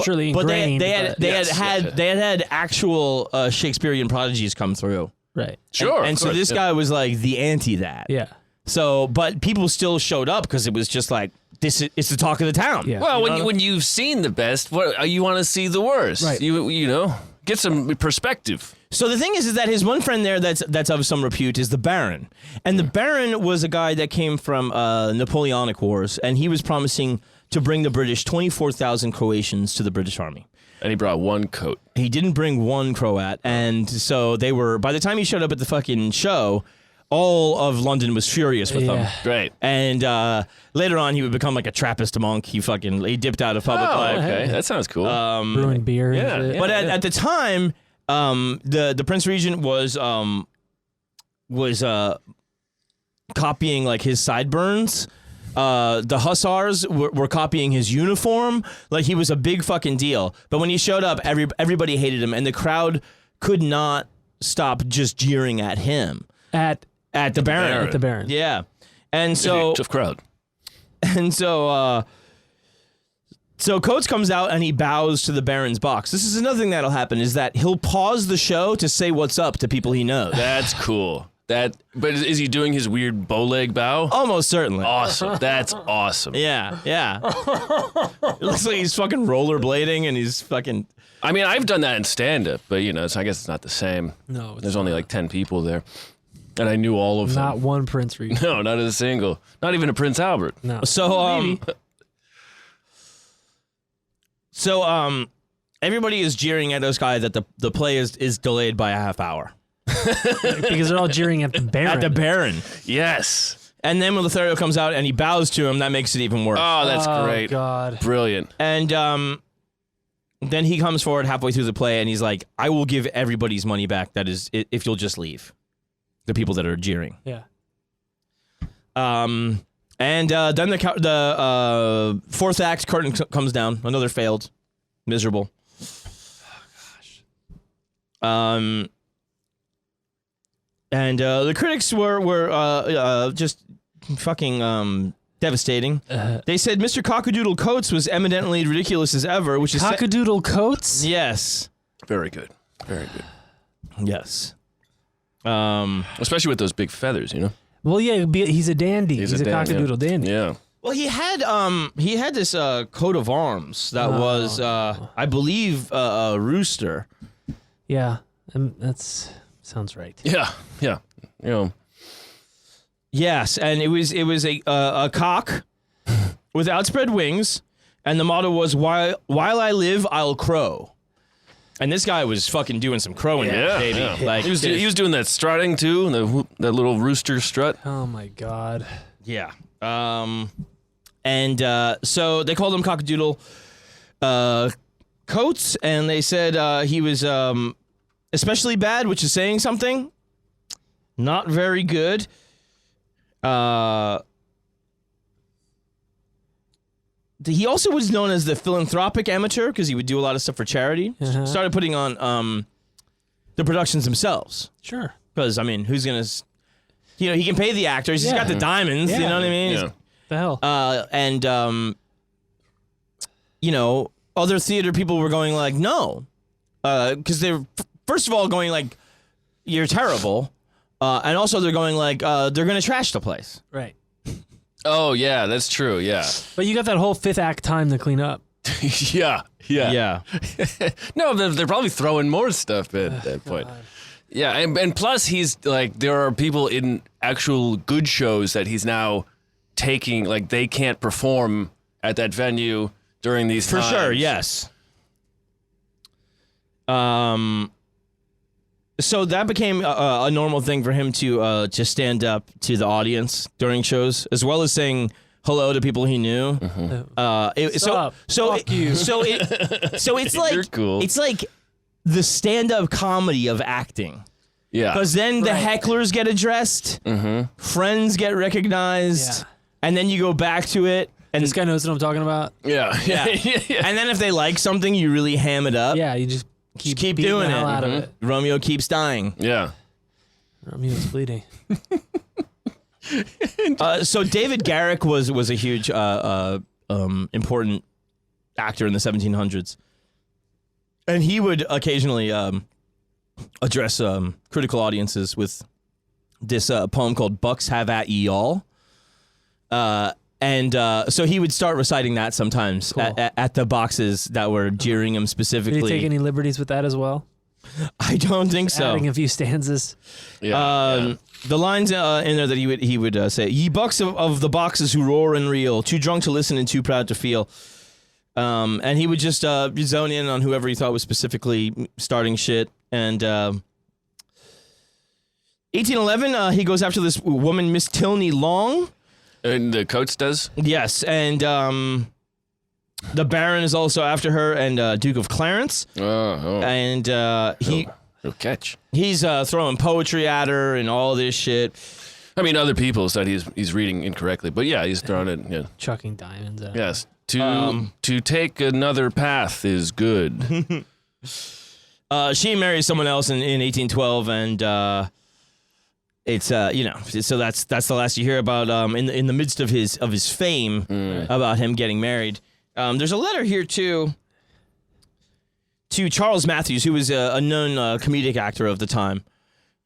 surely ingrained. They had actual Shakespearean prodigies come through. Right. Sure. And so this guy was like the anti that. Yeah. So, but people still showed up because it was just like it's the talk of the town. Yeah. Well, when you've seen the best, what you want to see the worst. Right. You get some perspective. So the thing is that his one friend there that's of some repute is the Baron. And the Baron was a guy that came from Napoleonic Wars, and he was promising to bring the British 24,000 Croatians to the British Army. And he brought one coat. He didn't bring one Croat, and so they were, by the time he showed up at the fucking show, all of London was furious with him. Right. And later on, he would become like a Trappist monk. He dipped out of public life. Okay. That sounds cool. Brewing beer. yeah, and shit. But at the time, the Prince Regent was copying like his sideburns. The Hussars were copying his uniform. Like he was a big fucking deal. But when he showed up, everybody hated him, and the crowd could not stop just jeering at him. At the Baron. At the Baron. Yeah. And so tough crowd. And so Coates comes out and he bows to the Baron's box. This is another thing that'll happen is that he'll pause the show to say what's up to people he knows. That's cool. But is he doing his weird bow leg bow? Almost certainly. Awesome. That's awesome. Yeah. It looks like he's fucking rollerblading and he's fucking... I mean, I've done that in stand-up, but, I guess it's not the same. No, it's There's only like 10 people there. And I knew all of them. not one Prince Regent. No, not a single. Not even a Prince Albert. No. So everybody is jeering at this guy that the play is delayed by a half hour. Because they're all jeering at the Baron. At the Baron. Yes. And then when Lothario comes out and he bows to him, that makes it even worse. Oh, that's great. God. Brilliant. And then he comes forward halfway through the play and he's like, I will give everybody's money back. That is, if you'll just leave. The people that are jeering. Yeah. And then the fourth act curtain comes down. Another failed. Miserable. Oh, gosh. And the critics were just fucking devastating. They said Mr. Cockadoodle Coates was eminently ridiculous as ever, which is... Cockadoodle Coates? Very good. Yes. Very good. Yes. Especially with those big feathers, Well, yeah, he's a dandy. He's a dandy, cockadoodle dandy. Yeah. Well, he had this coat of arms that was, I believe, a rooster. Yeah, that's sounds right. Yeah. Yes, and it was a cock with outspread wings, and the motto was while I live, I'll crow. And this guy was fucking doing some crowing, baby. Yeah. Like he was doing that strutting too, that little rooster strut. Oh my God. Yeah. And so they called him Cockadoodle Coates, and they said he was especially bad, which is saying something. Not very good. He also was known as the philanthropic amateur because he would do a lot of stuff for charity. Started putting on the productions themselves. Sure. Because, I mean, who's going to... he can pay the actors. He's got the diamonds. You know what I mean? Yeah. The hell. And other theater people were going like, no. Because they're, first of all, going like, you're terrible. And also they're going like, they're going to trash the place. Right. Oh, yeah, that's true, yeah. But you got that whole fifth act time to clean up. Yeah. No, they're probably throwing more stuff at that point. God. Yeah, and plus he's like, there are people in actual good shows that he's now taking, like they can't perform at that venue during these times. For sure, yes. So that became a normal thing for him to stand up to the audience during shows, as well as saying hello to people he knew. Fuck you. So it's like You're cool. It's like the stand-up comedy of acting. Yeah. Because then the hecklers get addressed, friends get recognized, and then you go back to it. And This guy knows what I'm talking about. Yeah. yeah. And then if they like something, you really ham it up. Yeah, you just keep beating doing the hell it. out of it. Romeo keeps dying. Yeah. Romeo's bleeding. So David Garrick was a huge important actor in the 1700s, and he would occasionally address critical audiences with this poem called "Bucks Have at Ye All," and so he would start reciting that sometimes Cool. at the boxes that were jeering him Did specifically. he take any liberties with that as well? I don't think so. Adding a few stanzas. Yeah. The lines in there that he would say, "Ye bucks of the boxes who roar and reel, too drunk to listen and too proud to feel." And he would just zone in on whoever he thought was specifically starting shit. And 1811, he goes after this woman, Miss Tilney Long. And the Coates does? Yes, and the Baron is also after her, and Duke of Clarence. Oh. And He'll catch. he's throwing poetry at her and all this shit. I mean, other people said he's reading incorrectly, but yeah, he's throwing it. Yeah. Chucking diamonds at Yes. To take another path is good. She marries someone else in 1812, and it's so that's the last you hear about in the midst of his fame about him getting married. There's a letter here to Charles Matthews, who was a known comedic actor of the time,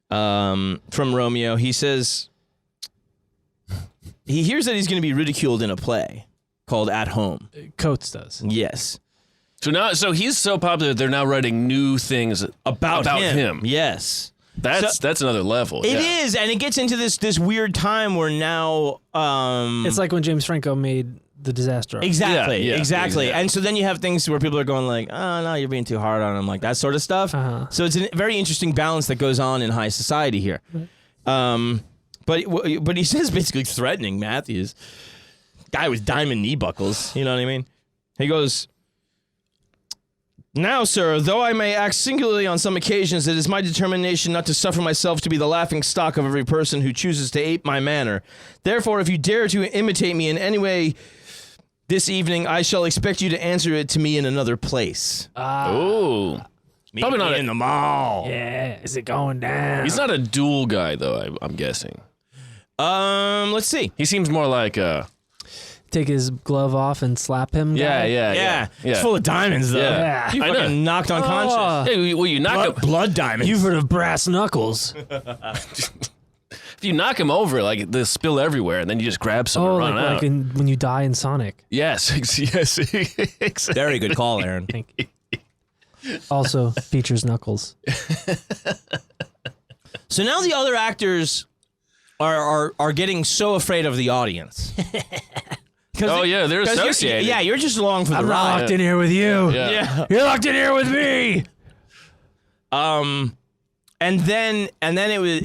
from Romeo. He says he hears that he's going to be ridiculed in a play called At Home. Coates does. Yes. So he's so popular they're now writing new things About him. Yes. That's another level. It is, and it gets into this weird time where now It's like when James Franco made The Disaster Artist. exactly. Yeah, exactly. And so then you have things where people are going like, "Oh no, you're being too hard on him," like that sort of stuff. Uh-huh. So it's a very interesting balance that goes on in high society here. But he says basically threatening Matthews, guy with diamond knee buckles. You know what I mean? He goes, "Now, sir, though I may act singularly on some occasions, it is my determination not to suffer myself to be the laughing stock of every person who chooses to ape my manner. Therefore, if you dare to imitate me in any way this evening, I shall expect you to answer it to me in another place. Oh. Probably not in the mall." Yeah, is it going down? He's not a duel guy, though, I'm guessing. Let's see. He seems more like Take his glove off and slap him. guy? Yeah, it's full of diamonds though. Yeah. You I know. fucking knocked unconscious. Hey, will you knock him? Blood diamonds. You've heard of brass knuckles. If you knock him over, like they spill everywhere, and then you just grab some and run out. When you die in Sonic. Yes, yes, exactly. Very good call, Aaron. Also features Knuckles. So now the other actors are getting so afraid of the audience. Oh yeah, they're associated. You're just along for the I'm ride. locked in here with you. Yeah. You're locked in here with me. And then it was,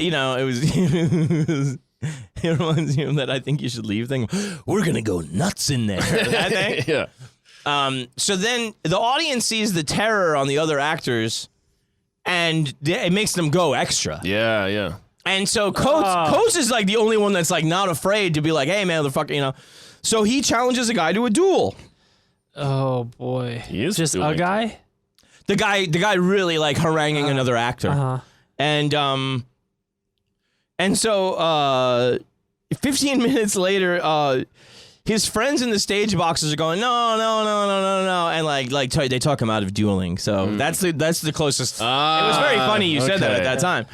it reminds me of that I think you should leave thing. We're gonna go nuts in there. That thing. Yeah. So then the audience sees the terror on the other actors, and it makes them go extra. Yeah, yeah. And so Coates is like the only one that's like not afraid to be like, "Hey man, motherfucker," So he challenges a guy to a duel. Oh boy. He is just doing a guy? The guy really like haranguing another actor. Uh-huh. And so 15 minutes later, his friends in the stage boxes are going, no, and like they talk him out of dueling. So that's the closest. It was very funny you said that at that time.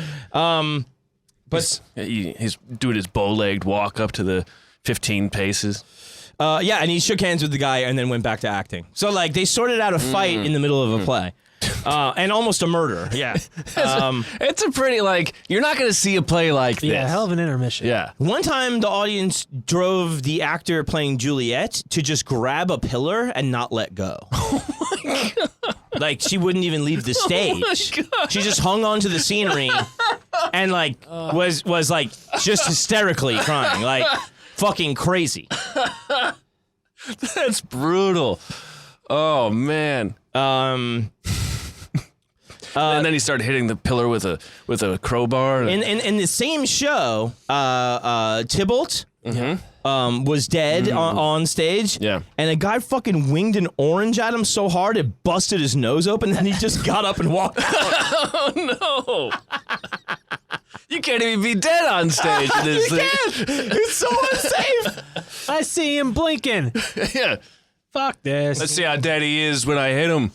But he's doing his bow-legged walk up to the 15 paces. Yeah, and he shook hands with the guy and then went back to acting. So like they sorted out a fight in the middle of a play. And almost a murder. Yeah. It's a pretty, you're not going to see a play like this. Yeah, hell of an intermission. Yeah. One time the audience drove the actor playing Juliet to just grab a pillar and not let go. Oh my God. Like she wouldn't even leave the stage. Oh my God. She just hung onto the scenery and was just hysterically crying. Like fucking crazy. That's brutal. Oh man. And then he started hitting the pillar with a crowbar. In the same show, Tybalt was dead on stage. Yeah. And a guy fucking winged an orange at him so hard it busted his nose open, and he just got up and walked out. Oh, no. You can't even be dead on stage in this thing. It's so unsafe. I see him blinking. Yeah. Fuck this. Let's see how dead he is when I hit him.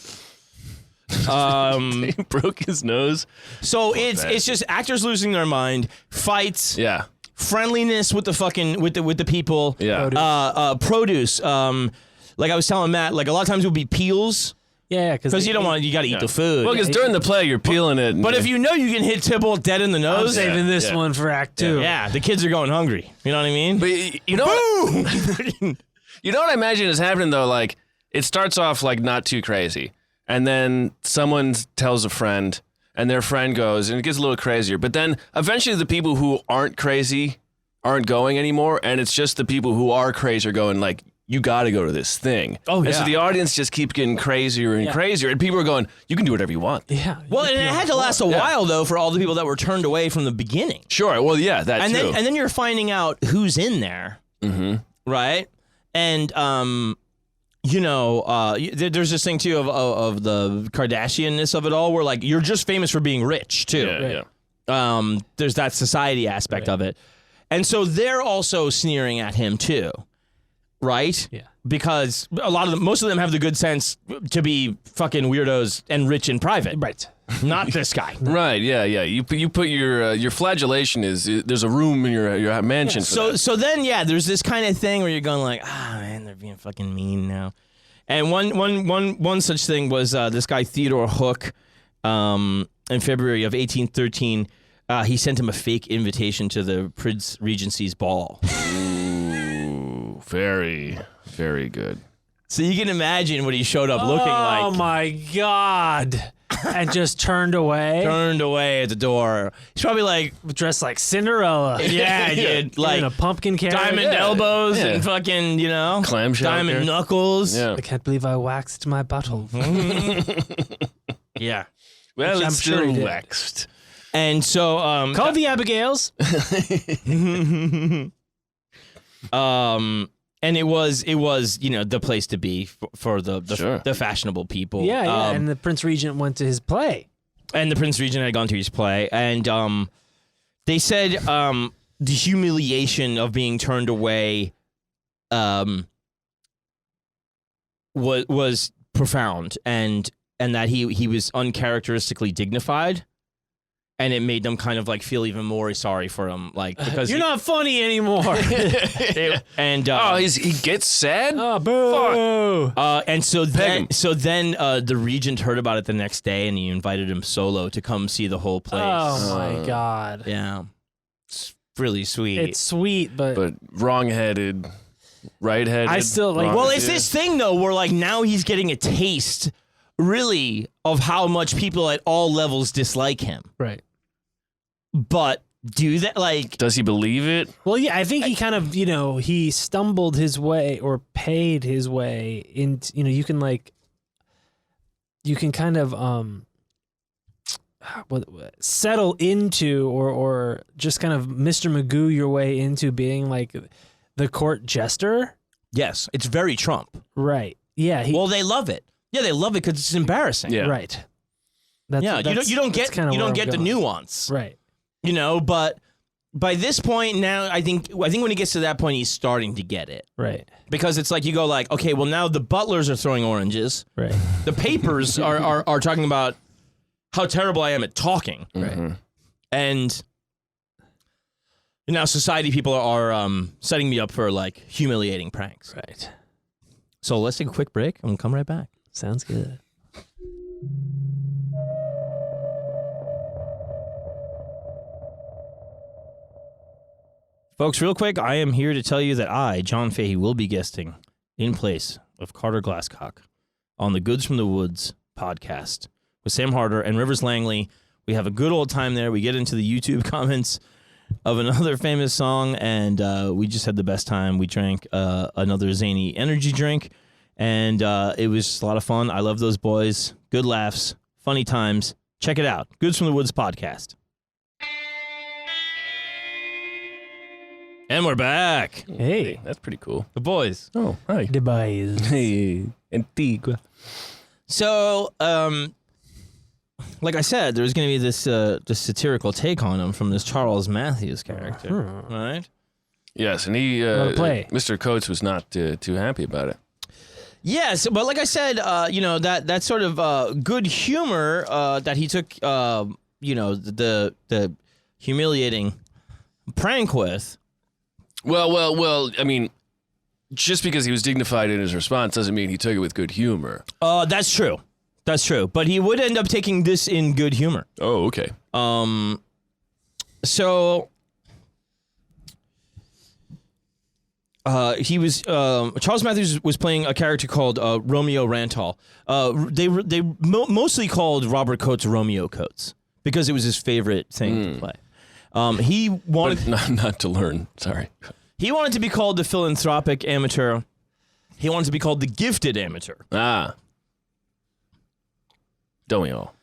He broke his nose. So it's just actors losing their mind, fights, Yeah. friendliness with the fucking with the people, Yeah. produce. Like I was telling Matt, like a lot of times it would be peels Yeah, because you don't want you got to eat the food. Well, because during the play you're peeling it. But if you know you can hit Tybalt dead in the I'm nose, saving this one for Act 2. yeah, the kids are going hungry. You know what I mean? But you know what? You know what I imagine is happening though? Like it starts off like not too crazy, and then someone tells a friend, and their friend goes, and it gets a little crazier. But then eventually the people who aren't crazy aren't going anymore, and it's just the people who are crazy are going like, you got to go to this thing. Oh, And so yeah. the audience just keeps getting crazier and crazier, and people are going, you can do whatever you want. Yeah. Well, and it had to last a while though for all the people that were turned away from the beginning. Sure. Well, yeah, that And too. then you're finding out who's in there, right? And there's this thing too of the Kardashian-ness of it all, where like you're just famous for being rich too. yeah, yeah. There's that society aspect of it, and so they're also sneering at him too, right? Yeah. Because most of them have the good sense to be fucking weirdos and rich in private, Right. not this guy. Right, yeah. You put your flagellation is there's a room in your mansion for that. So then there's this kind of thing where you're going like, man, they're being fucking mean now. And one such thing was this guy Theodore Hook, in February of 1813. He sent him a fake invitation to the Prince Regency's ball. Ooh, very, very good. So you can imagine what he showed up looking like. Oh my God. And just turned away. Turned away at the door. He's probably like, Dressed like Cinderella. yeah, dude, Like like a pumpkin carriage. diamond elbows Yeah. and fucking, Clamshell diamond there. knuckles. Yeah. I can't believe I waxed my butthole. Yeah. Well, Which I'm it's sure still he did. waxed. And so, Call the Abigails. and it was the place to be for the Sure. the fashionable people. Yeah. And the Prince Regent went to his play. And the Prince Regent had gone to his play, and they said the humiliation of being turned away was profound, and that he was uncharacteristically dignified. And it made them kind of like feel even more sorry for him, like because You're not funny anymore. and He gets sad? Oh, boo. and so Peg then him. the regent heard about it the next day, and he invited him solo to come see the whole place. Oh, my God. Yeah, it's really sweet. It's sweet, But wrong-headed, right-headed. I still, like- wrong- Well, it's this thing though, where like now he's getting a taste, really, of how much people at all levels dislike him. right. But do that like Does he believe it? Well, yeah, I think he kind of, he stumbled his way or paid his way into, you can kind of settle into or just kind of Mr. Magoo your way into being like the court jester. yes, it's very Trump. Right. Yeah. Well, they love it. Yeah, they love it because it's embarrassing. Yeah. Right. That's, Yeah, you don't get kinda you where don't I'm get the going. nuance. Right. But by this point now, I think when he gets to that point, he's starting to get it. Right. Because it's like you go like, okay, well now the butlers are throwing oranges. Right. The papers are talking about how terrible I am at talking. Right. And now society people are setting me up for like humiliating pranks. Right. So let's take a quick break and we'll come right back. Sounds good. Folks, real quick, I am here to tell you that I, John Fahey, will be guesting in place of Carter Glasscock on the Goods from the Woods podcast with Sam Harder and Rivers Langley. We have a good old time there. We get into the YouTube comments of another famous song, and we just had the best time. We drank another zany energy drink, and it was just a lot of fun. I love those boys. Good laughs, funny times. Check it out. Goods from the Woods podcast. And And we're back. Hey. That's pretty cool. The boys. Oh, hi. The boys. Hey, Antigua. So, like I said, there's going to be this satirical take on him from this Charles Matthews character, right? Yes, and he, What a play. Mr. Coates was not too happy about it. Yes, but like I said, that sort of good humor that he took, the humiliating prank with. Well, I mean, just because he was dignified in his response doesn't mean he took it with good humor. That's true. That's true. But he would end up taking this in good humor. Oh, okay. So he was Charles Matthews was playing a character called Romeo Rantal. They mostly called Robert Coates Romeo Coates because it was his favorite thing to play. He wanted not to learn. Sorry. He wanted to be called the philanthropic amateur. He wanted to be called the gifted amateur. Ah. Don't we all?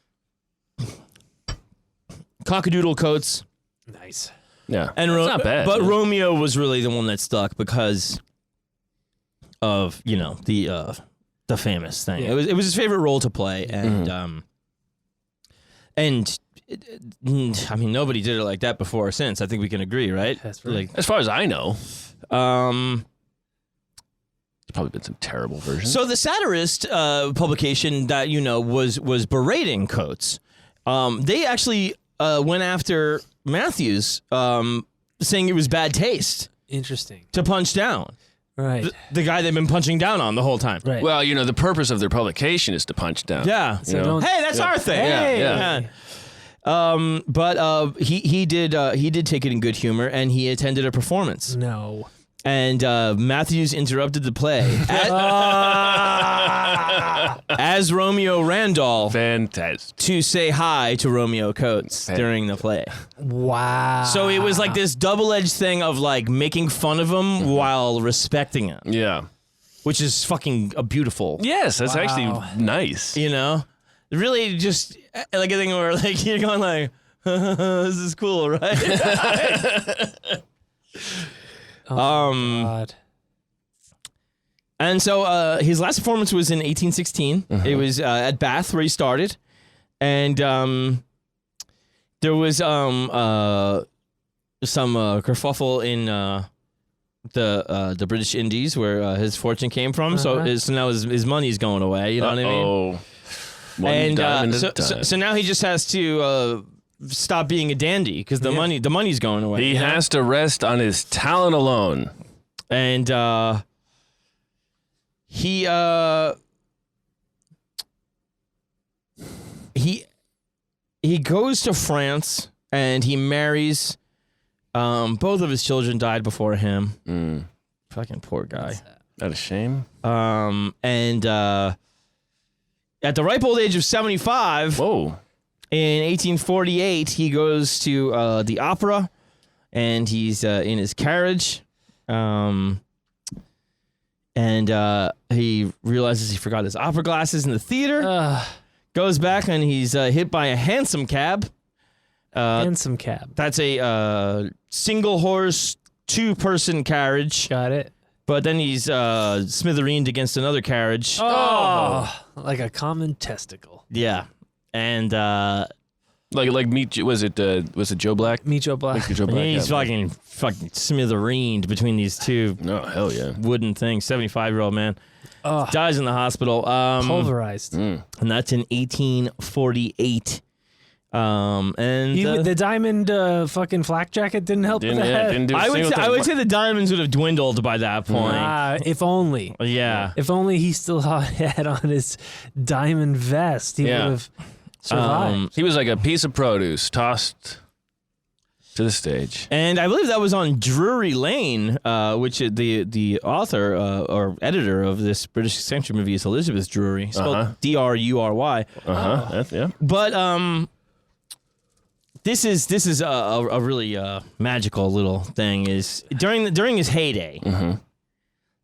Cockadoodle Coates. Nice. Yeah. And That's not bad. But yeah. Romeo was really the one that stuck because of, the famous thing. Yeah. It was his favorite role to play, and I mean, nobody did it like that before or since. I think we can agree, right? That's right. As far as I know, There's probably been some terrible versions. So the satirist publication that was berating Coates. They actually went after Matthews, saying it was bad taste Interesting. to punch down Right. the guy they've been punching down on the whole time. Right. Well, the purpose of their publication is to punch down. Yeah. So don't- Hey, that's our thing. Hey. Yeah. But he did take it in good humor, and he attended a performance. No. And Matthews interrupted the play as Romeo Randolph Fantastic. to say hi to Romeo Coates during the play. Wow. So it was like this double-edged thing of like making fun of him while respecting him, Yeah. which is fucking beautiful. Yes, that's Wow. actually nice. Really just like a thing where like you're going like, this is cool, right? God. And so his last performance was in 1816. It was at Bath where he started, and there was some kerfuffle in the British Indies where his fortune came from. So now his money's going away. You know what I mean? Oh. And so now he just has to stop being a dandy because the money's going away. he has to rest on his talent alone. And he goes to France and he marries. Both of his children died before him. Fucking poor guy. That a shame? And at the ripe old age of 75, Whoa. in 1848, he goes to the opera, and he's in his carriage. And he realizes he forgot his opera glasses in the theater. Goes back and he's hit by a hansom cab. Handsome cab. That's a single horse, 2-person carriage. Got it. But then he's smithereened against another carriage. Oh, like a common testicle. Yeah, and Like meet was it Joe Black? Meet Joe Black. Joe Black. he's yeah. fucking smithereened between these two Oh hell yeah. wooden things. 75-year-old man Oh, dies in the hospital. pulverized. And that's in 1848. And The diamond fucking flak jacket didn't help with that. Didn't do a I single thing. would say the diamonds would have dwindled by that point. If only. Yeah. If only he still had on his diamond vest, he would Yeah. have survived. He was like a piece of produce tossed to the stage. And I believe that was on Drury Lane, which the author or editor of this British eccentric movie is Elizabeth Drury, spelled Drury. Yeah. But this is a really magical little thing. Is during his heyday,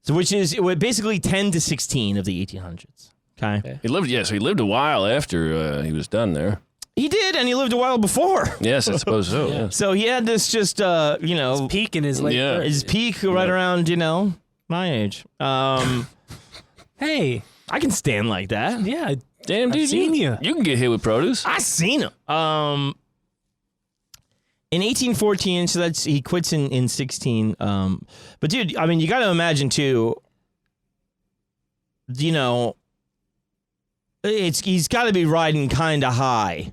so which is basically 10 to 16 of the 1800s. Okay. He lived. Yeah, so he lived a while after he was done there. He did, and he lived a while before. Yes, I suppose so. Yeah. So he had this just, Peak in his late Yeah. 30s. his peak right around, my age. Hey, I can stand like that. yeah, Damn, dude, seen you. You can get hit with produce. I seen him. In 1814, so he quits in 16. But dude, I mean, you got to imagine too. He's got to be riding kind of high,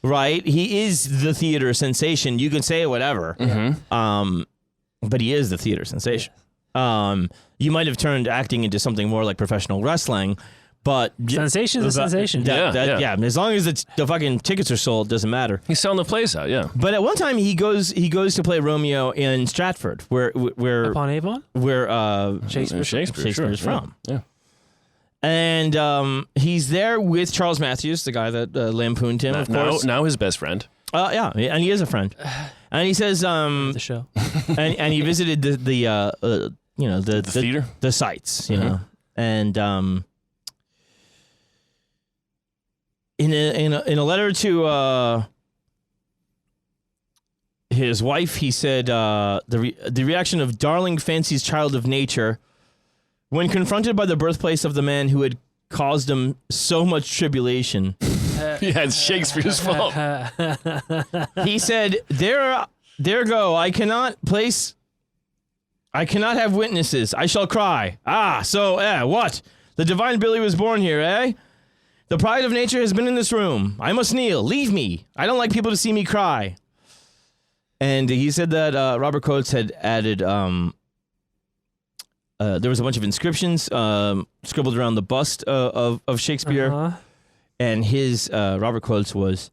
right? He is the theater sensation. You can say whatever, but he is the theater sensation. You might have turned acting into something more like professional wrestling. But sensation is a sensation. Yeah. As long as the fucking tickets are sold, doesn't matter. He's selling the place out, yeah. But at one time he goes to play Romeo in Stratford, where Upon Avon, where Shakespeare's Shakespeare's from. Yeah. And he's there with Charles Matthews, the guy that lampooned him, of course. Now his best friend. Yeah, and he is a friend. And he says, the show. and he visited the theater, the sites, and in a letter to his wife, he said the reaction of darling Fancy's child of nature when confronted by the birthplace of the man who had caused him so much tribulation. Yeah, it's Shakespeare's fault. He said, there go, I cannot have witnesses. I shall cry. What? The divine Billy was born here, eh? The pride of nature has been in this room. I must kneel. Leave me. I don't like people to see me cry. And he said that Robert Coates had added, there was a bunch of inscriptions scribbled around the bust of Shakespeare. And his, Robert Coates was,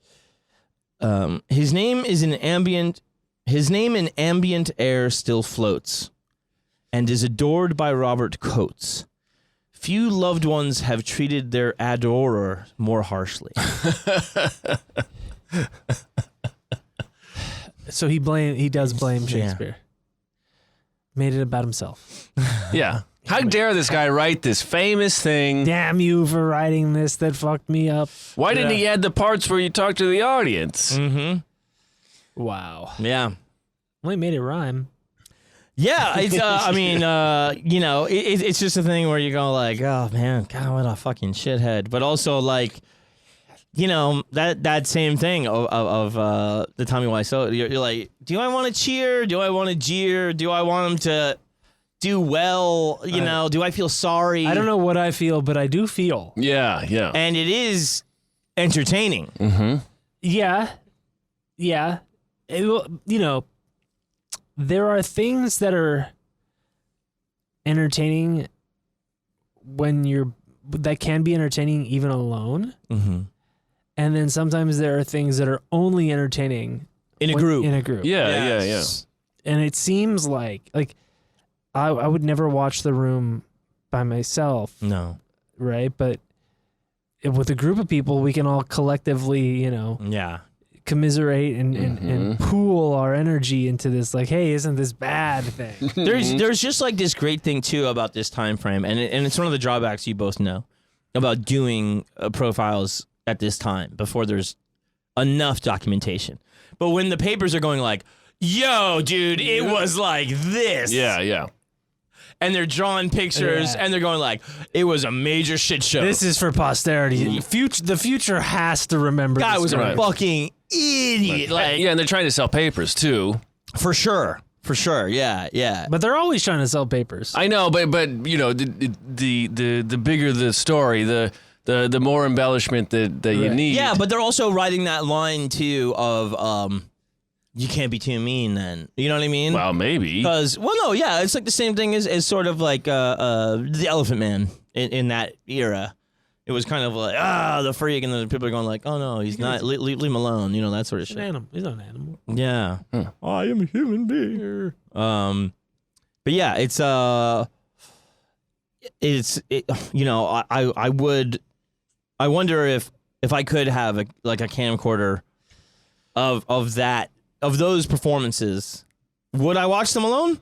his name in ambient air still floats and is adored by Robert Coates. Few loved ones have treated their adorer more harshly. So he does blame Shakespeare. Made it about himself. Yeah. How dare this guy write this famous thing? Damn you for writing this that fucked me up. Why didn't he add the parts where you talk to the audience? Mm-hmm. Wow. Yeah. Well, he made it rhyme. Yeah, it's, it's just a thing where you go like, oh man, God, what a fucking shithead. But also like, that same thing of the Tommy Wiseau. You're like, do I want to cheer? Do I want to jeer? Do I want him to do well? Do I feel sorry? I don't know what I feel, but I do feel. Yeah, yeah. And it is entertaining. Mm-hmm. Yeah. It will, there are things that are entertaining that can be entertaining even alone. Mm-hmm. And then sometimes there are things that are only entertaining In a group. Yeah. And it seems like I would never watch The Room by myself. No. Right? But with a group of people, we can all collectively, Yeah. commiserate and pool our energy into this hey, isn't this bad thing. There's just like this great thing too about this time frame, and it's one of the drawbacks you both know about doing profiles at this time before there's enough documentation. But when the papers are going like, yo, dude, it was like this. Yeah. And they're drawing pictures, and they're going like, it was a major shit show. This is for posterity. The future has to remember guy this was story. a fucking idiot. Yeah, and they're trying to sell papers too. For sure. Yeah. But they're always trying to sell papers. I know, but the bigger the story, the more embellishment that you need. Yeah, but they're also writing that line too of you can't be too mean then. You know what I mean? Well, maybe. Because, it's like the same thing as sort of like the Elephant Man in that era. It was kind of like, the freak, and then people are going like, oh no, he's not, leave him alone, that sort of shit. He's an animal. He's not an animal. Yeah. I am a human being. But yeah, I wonder if I could have a camcorder of those performances, would I watch them alone?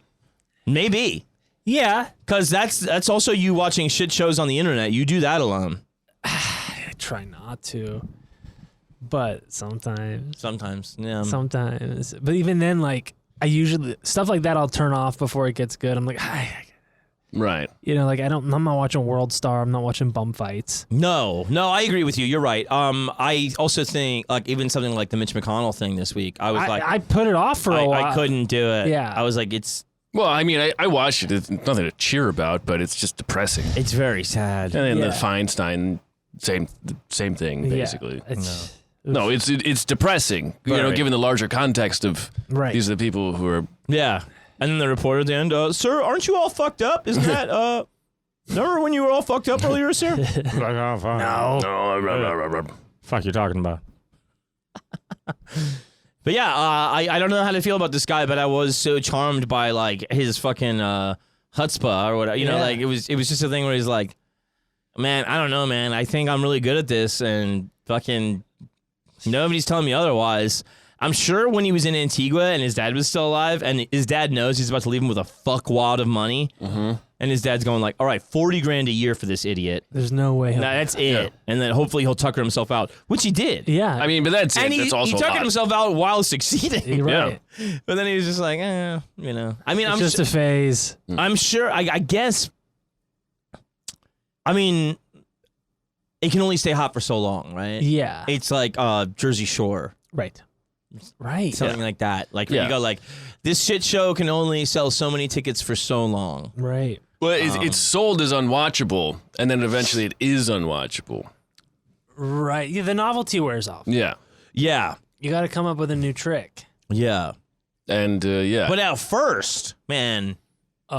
Maybe. Yeah. Because that's also you watching shit shows on the internet. You do that alone. I try not to. but sometimes. Sometimes, yeah. Sometimes. But even then, like, I usually, stuff like that I'll turn off before it gets good. I'm like, Right. you know, like I'm not watching World Star. I'm not watching bum fights. No, I agree with you. You're right. I also think, like, even something like the Mitch McConnell thing this week, I was like, I put it off for a while. I couldn't do it. Yeah. I was like, it's Well, I mean, I watched it. It's nothing to cheer about, but it's just depressing. very sad. And then Yeah. the Feinstein, same thing, basically. Yeah, it's, No, it's depressing. You know, Right. given the larger context of Right. these are the people who are. Yeah. And then the reporter at the end, sir, aren't you all fucked up? Isn't that, remember when you were all fucked up earlier, sir? No. Fuck you talking about? But yeah, I don't know how to feel about this guy, but I was so charmed by, like, his fucking chutzpah or whatever. You know, Yeah. like, it was just a thing where he's like, man, I don't know, man. I think I'm really good at this, and fucking nobody's telling me otherwise. I'm sure when he was in Antigua and his dad was still alive, and his dad knows he's about to leave him with a fuckwad of money, and his dad's going like, all right, $40,000 a year for this idiot. There's no way. Nah, that's it. And then hopefully he'll tucker himself out, which he did. Yeah. I mean, but that's And it. That's he also a tuckered lot. himself out while succeeding. You're right. But then he was just like, you know. I mean, It's just a phase. I'm sure, I guess, I mean, it can only stay hot for so long, right? Yeah. It's like Jersey Shore. Right. Right. Something like that. Like, Yeah. you go like, this shit show can only sell so many tickets for so long. Right. Well, it's sold as unwatchable, and then eventually it is unwatchable. Right. Yeah, the novelty wears off. Yeah. Yeah. You got to come up with a new trick. Yeah. And, yeah. But at first, man,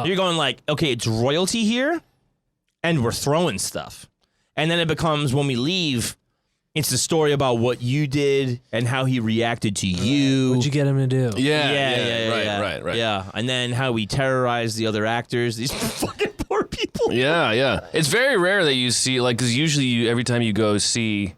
you're going like, okay, it's royalty here, and we're throwing stuff. And then it becomes, when we leave, it's the story about what you did and how he reacted to you. What'd you get him to do? Yeah. Right. Yeah, and then how we terrorized the other actors. These fucking poor people. Yeah. It's very rare that you see, like, because usually every time you go see,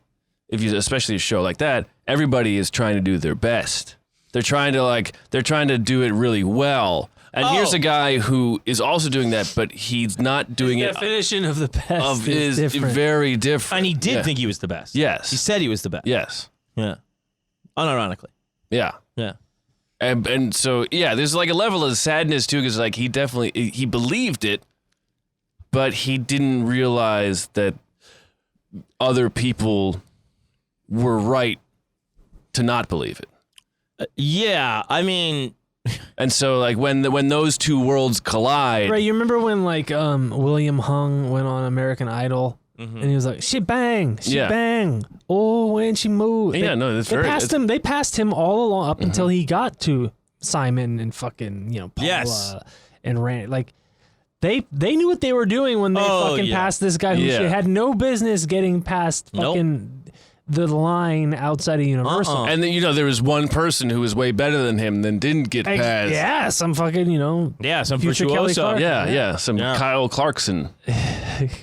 especially a show like that, everybody is trying to do their best. They're trying to do it really well. And here's a guy who is also doing that, but he's not doing The it. definition of the best Is different. very different. And he did think he was the best. Yes. He said he was the best. Yes. Yeah. Unironically. Yeah. Yeah. And so, yeah, there's like a level of sadness too, because like he believed it, but he didn't realize that other people were right to not believe it. Yeah. I mean, And so, like, when those two worlds collide, Right, you remember when like William Hung went on American Idol and he was like, "She bang, she Yeah. bang." Oh, when she moved. Yeah, no, that's very- They passed him all along up until he got to Simon and fucking Paula Yes. and Rand. Like they knew what they were doing when they fucking passed this guy who Yeah. had no business getting past Nope. fucking the line outside of Universal. and then there was one person who was way better than him, then didn't get past. Yeah, some fucking yeah, some Future Kelly virtuoso. Clarkson. Yeah, some Yeah. Kyle Clarkson.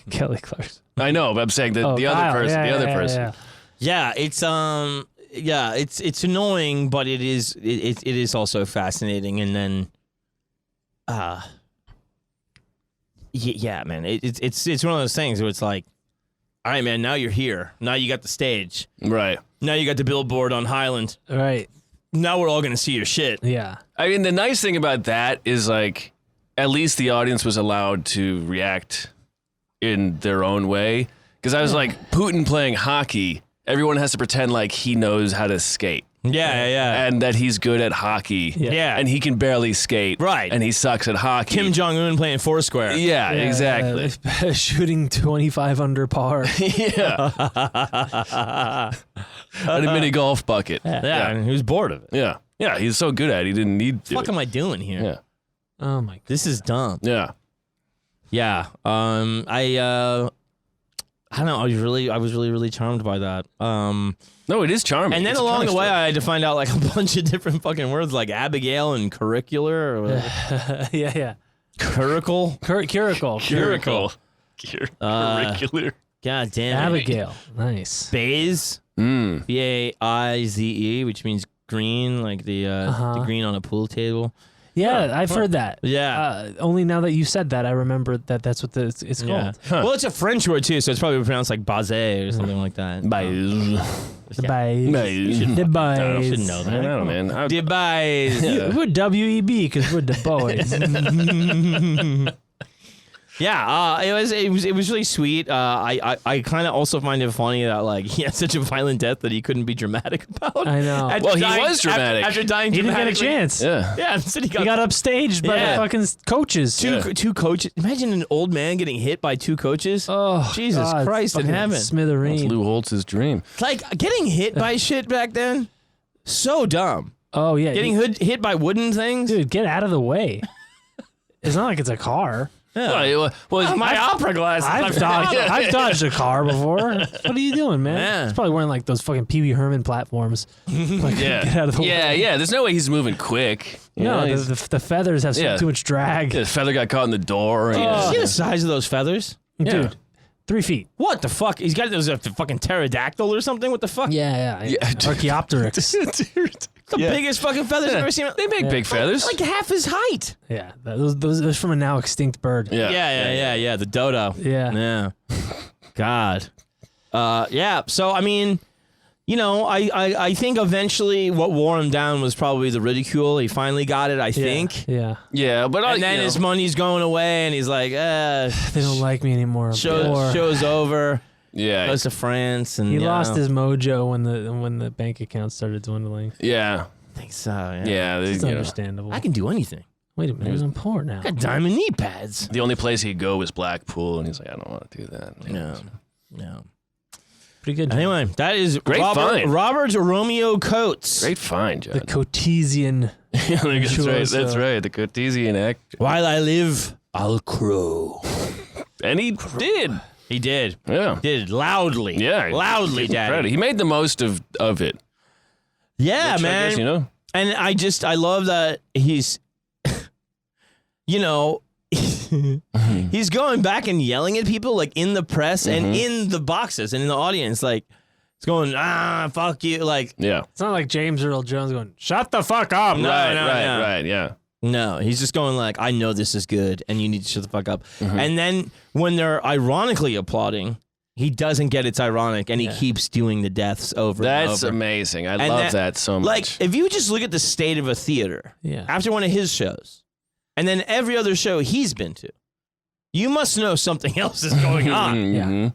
Kelly Clarkson. I know, but I'm saying that the Kyle. other person, Yeah, the other yeah, person. yeah. Yeah, it's annoying, but it is also fascinating. And then, yeah, man, it's one of those things where it's like, all right, man, now you're here. Now you got the stage. Right. Now you got the billboard on Highland. Right. Now we're all gonna see your shit. Yeah. I mean, the nice thing about that is like, at least the audience was allowed to react in their own way. Because I was like, Putin playing hockey, everyone has to pretend like he knows how to skate. Yeah. And that he's good at hockey. Yeah. And he can barely skate. Right. And he sucks at hockey. Kim Jong-un playing Foursquare. Yeah, exactly. Shooting 25 under par. Yeah. At a mini golf bucket. Yeah, and he was bored of it. Yeah. Yeah, he's so good at it, he didn't need to. What the fuck am I doing here? Yeah. Oh my god. This is dumb. Yeah. Yeah. I don't know. I was really charmed by that. No, it is charming. And then It's a along the charming way, story. I had to find out like a bunch of different fucking words, like Abigail and curricular or whatever. Yeah. Curricle. Curicle. Curricle. Curricular. God damn. it. Abigail. Nice. Baize. Baize, which means green, like the green on a pool table. Yeah, I've heard that. Yeah. Only now that you said that, I remember that that's what it's Yeah. called. Well, it's a French word too, so it's probably pronounced like base or something like that. The boys. You should The You should boys. know I that. don't know, man. The base. We're WEB because we're the boys. Yeah, it was really sweet. I kind of also find it funny that like he had such a violent death that he couldn't be dramatic about. I know. After Well, he dying- was dramatic. after dying. He didn't get a dramatically. chance. Yeah. Yeah, instead he He got upstaged by Yeah. the fucking coaches. two coaches. Imagine an old man getting hit by two coaches. Oh, Jesus God, Christ in fucking heaven. That's Smithereen. Lou Holtz's dream. Like getting hit by shit back then, so dumb. Oh yeah, Getting hit by wooden things. dude, get out of the way. It's not like it's a car. Well, My opera glasses. I've dodged a car before. What are you doing, man? Yeah. He's probably wearing like those fucking Pee Wee Herman platforms. Like, yeah. get out of the way. Yeah. There's no way he's moving quick. You No, know, the feathers have Yeah. too much drag. the feather got caught in the door. And, You see the size of those feathers? Dude, 3 feet. What the fuck? He's got those fucking pterodactyl or something. What the fuck? Yeah. Archaeopteryx. The biggest fucking feathers I've ever seen. They make big feathers. Like half his height. Yeah, those from a now extinct bird. Yeah. The dodo. Yeah. God. Yeah. So I mean, you know, I think eventually what wore him down was probably the ridicule. He finally got it. I think. Yeah. Yeah, but And then his money's going away, and he's like, They don't like me anymore. show's over. yeah, Goes to France, and He you lost know. his mojo when the bank account started dwindling. yeah, I think so. Yeah. yeah. It's you know. understandable. I can do anything. Wait a minute, I'm poor now. I got diamond knee pads. The only place he'd go was Blackpool, and he's like, I don't want to do that. No. Pretty good. Anyway, that is Great find. Robert Romeo Coates. Great find, John. The Cotesian. That's right. so. That's right. The Cartesian act, While I live, I'll crow. and he did. He did. Yeah, Did loudly. yeah. Loudly, Give him Daddy. credit. He made the most of it. Yeah, Which I man. guess, you know. And I love that he's, you know, he's going back and yelling at people like in the press and in the boxes and in the audience. Like, he's going, fuck you. Like, Yeah. It's not like James Earl Jones going, shut the fuck up. No, right. Yeah. no, he's just going like, I know this is good and you need to shut the fuck up. And then when they're ironically applauding, he doesn't get it's ironic and he keeps doing the deaths over and That's over. amazing. I And love that so much. Like, if you just look at the state of a theater Yeah. after one of his shows, and then every other show he's been to, you must know something else is going on. Mhm.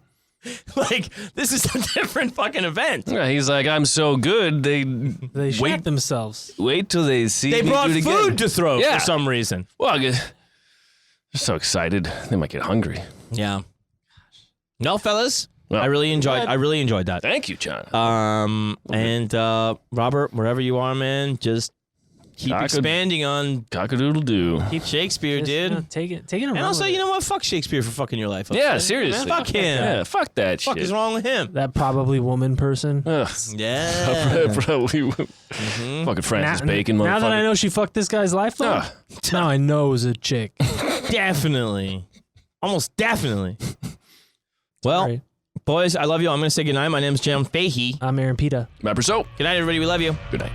Like, this is a different fucking event. Yeah, he's like, I'm so good. They They wait shot themselves. till they see They me brought do it again. food to throw Yeah. for some reason. Well, they're so excited. They might get hungry. Yeah. No, fellas, Well, I really enjoyed that. Thank you, John. And Robert, wherever you are, man, just keep expanding on Cock-a-doodle-doo. keep Shakespeare, Just, dude. you know, take it around. And also, with you it. know what? Fuck Shakespeare for fucking your life. up, Yeah, man. seriously. Fuck him. Yeah, fuck that Fuck shit. is wrong with him? That probably woman person. Ugh. Yeah. Probably fucking Francis Bacon, motherfucker. Now that I know she fucked this guy's life, though, Ah. now I know it was a chick. Definitely. Almost definitely. Well, Sorry. boys, I love you. I'm going to say goodnight. My name's John Fahey. I'm Aaron Pita. Remember so. Good night, everybody. We love you. Good night.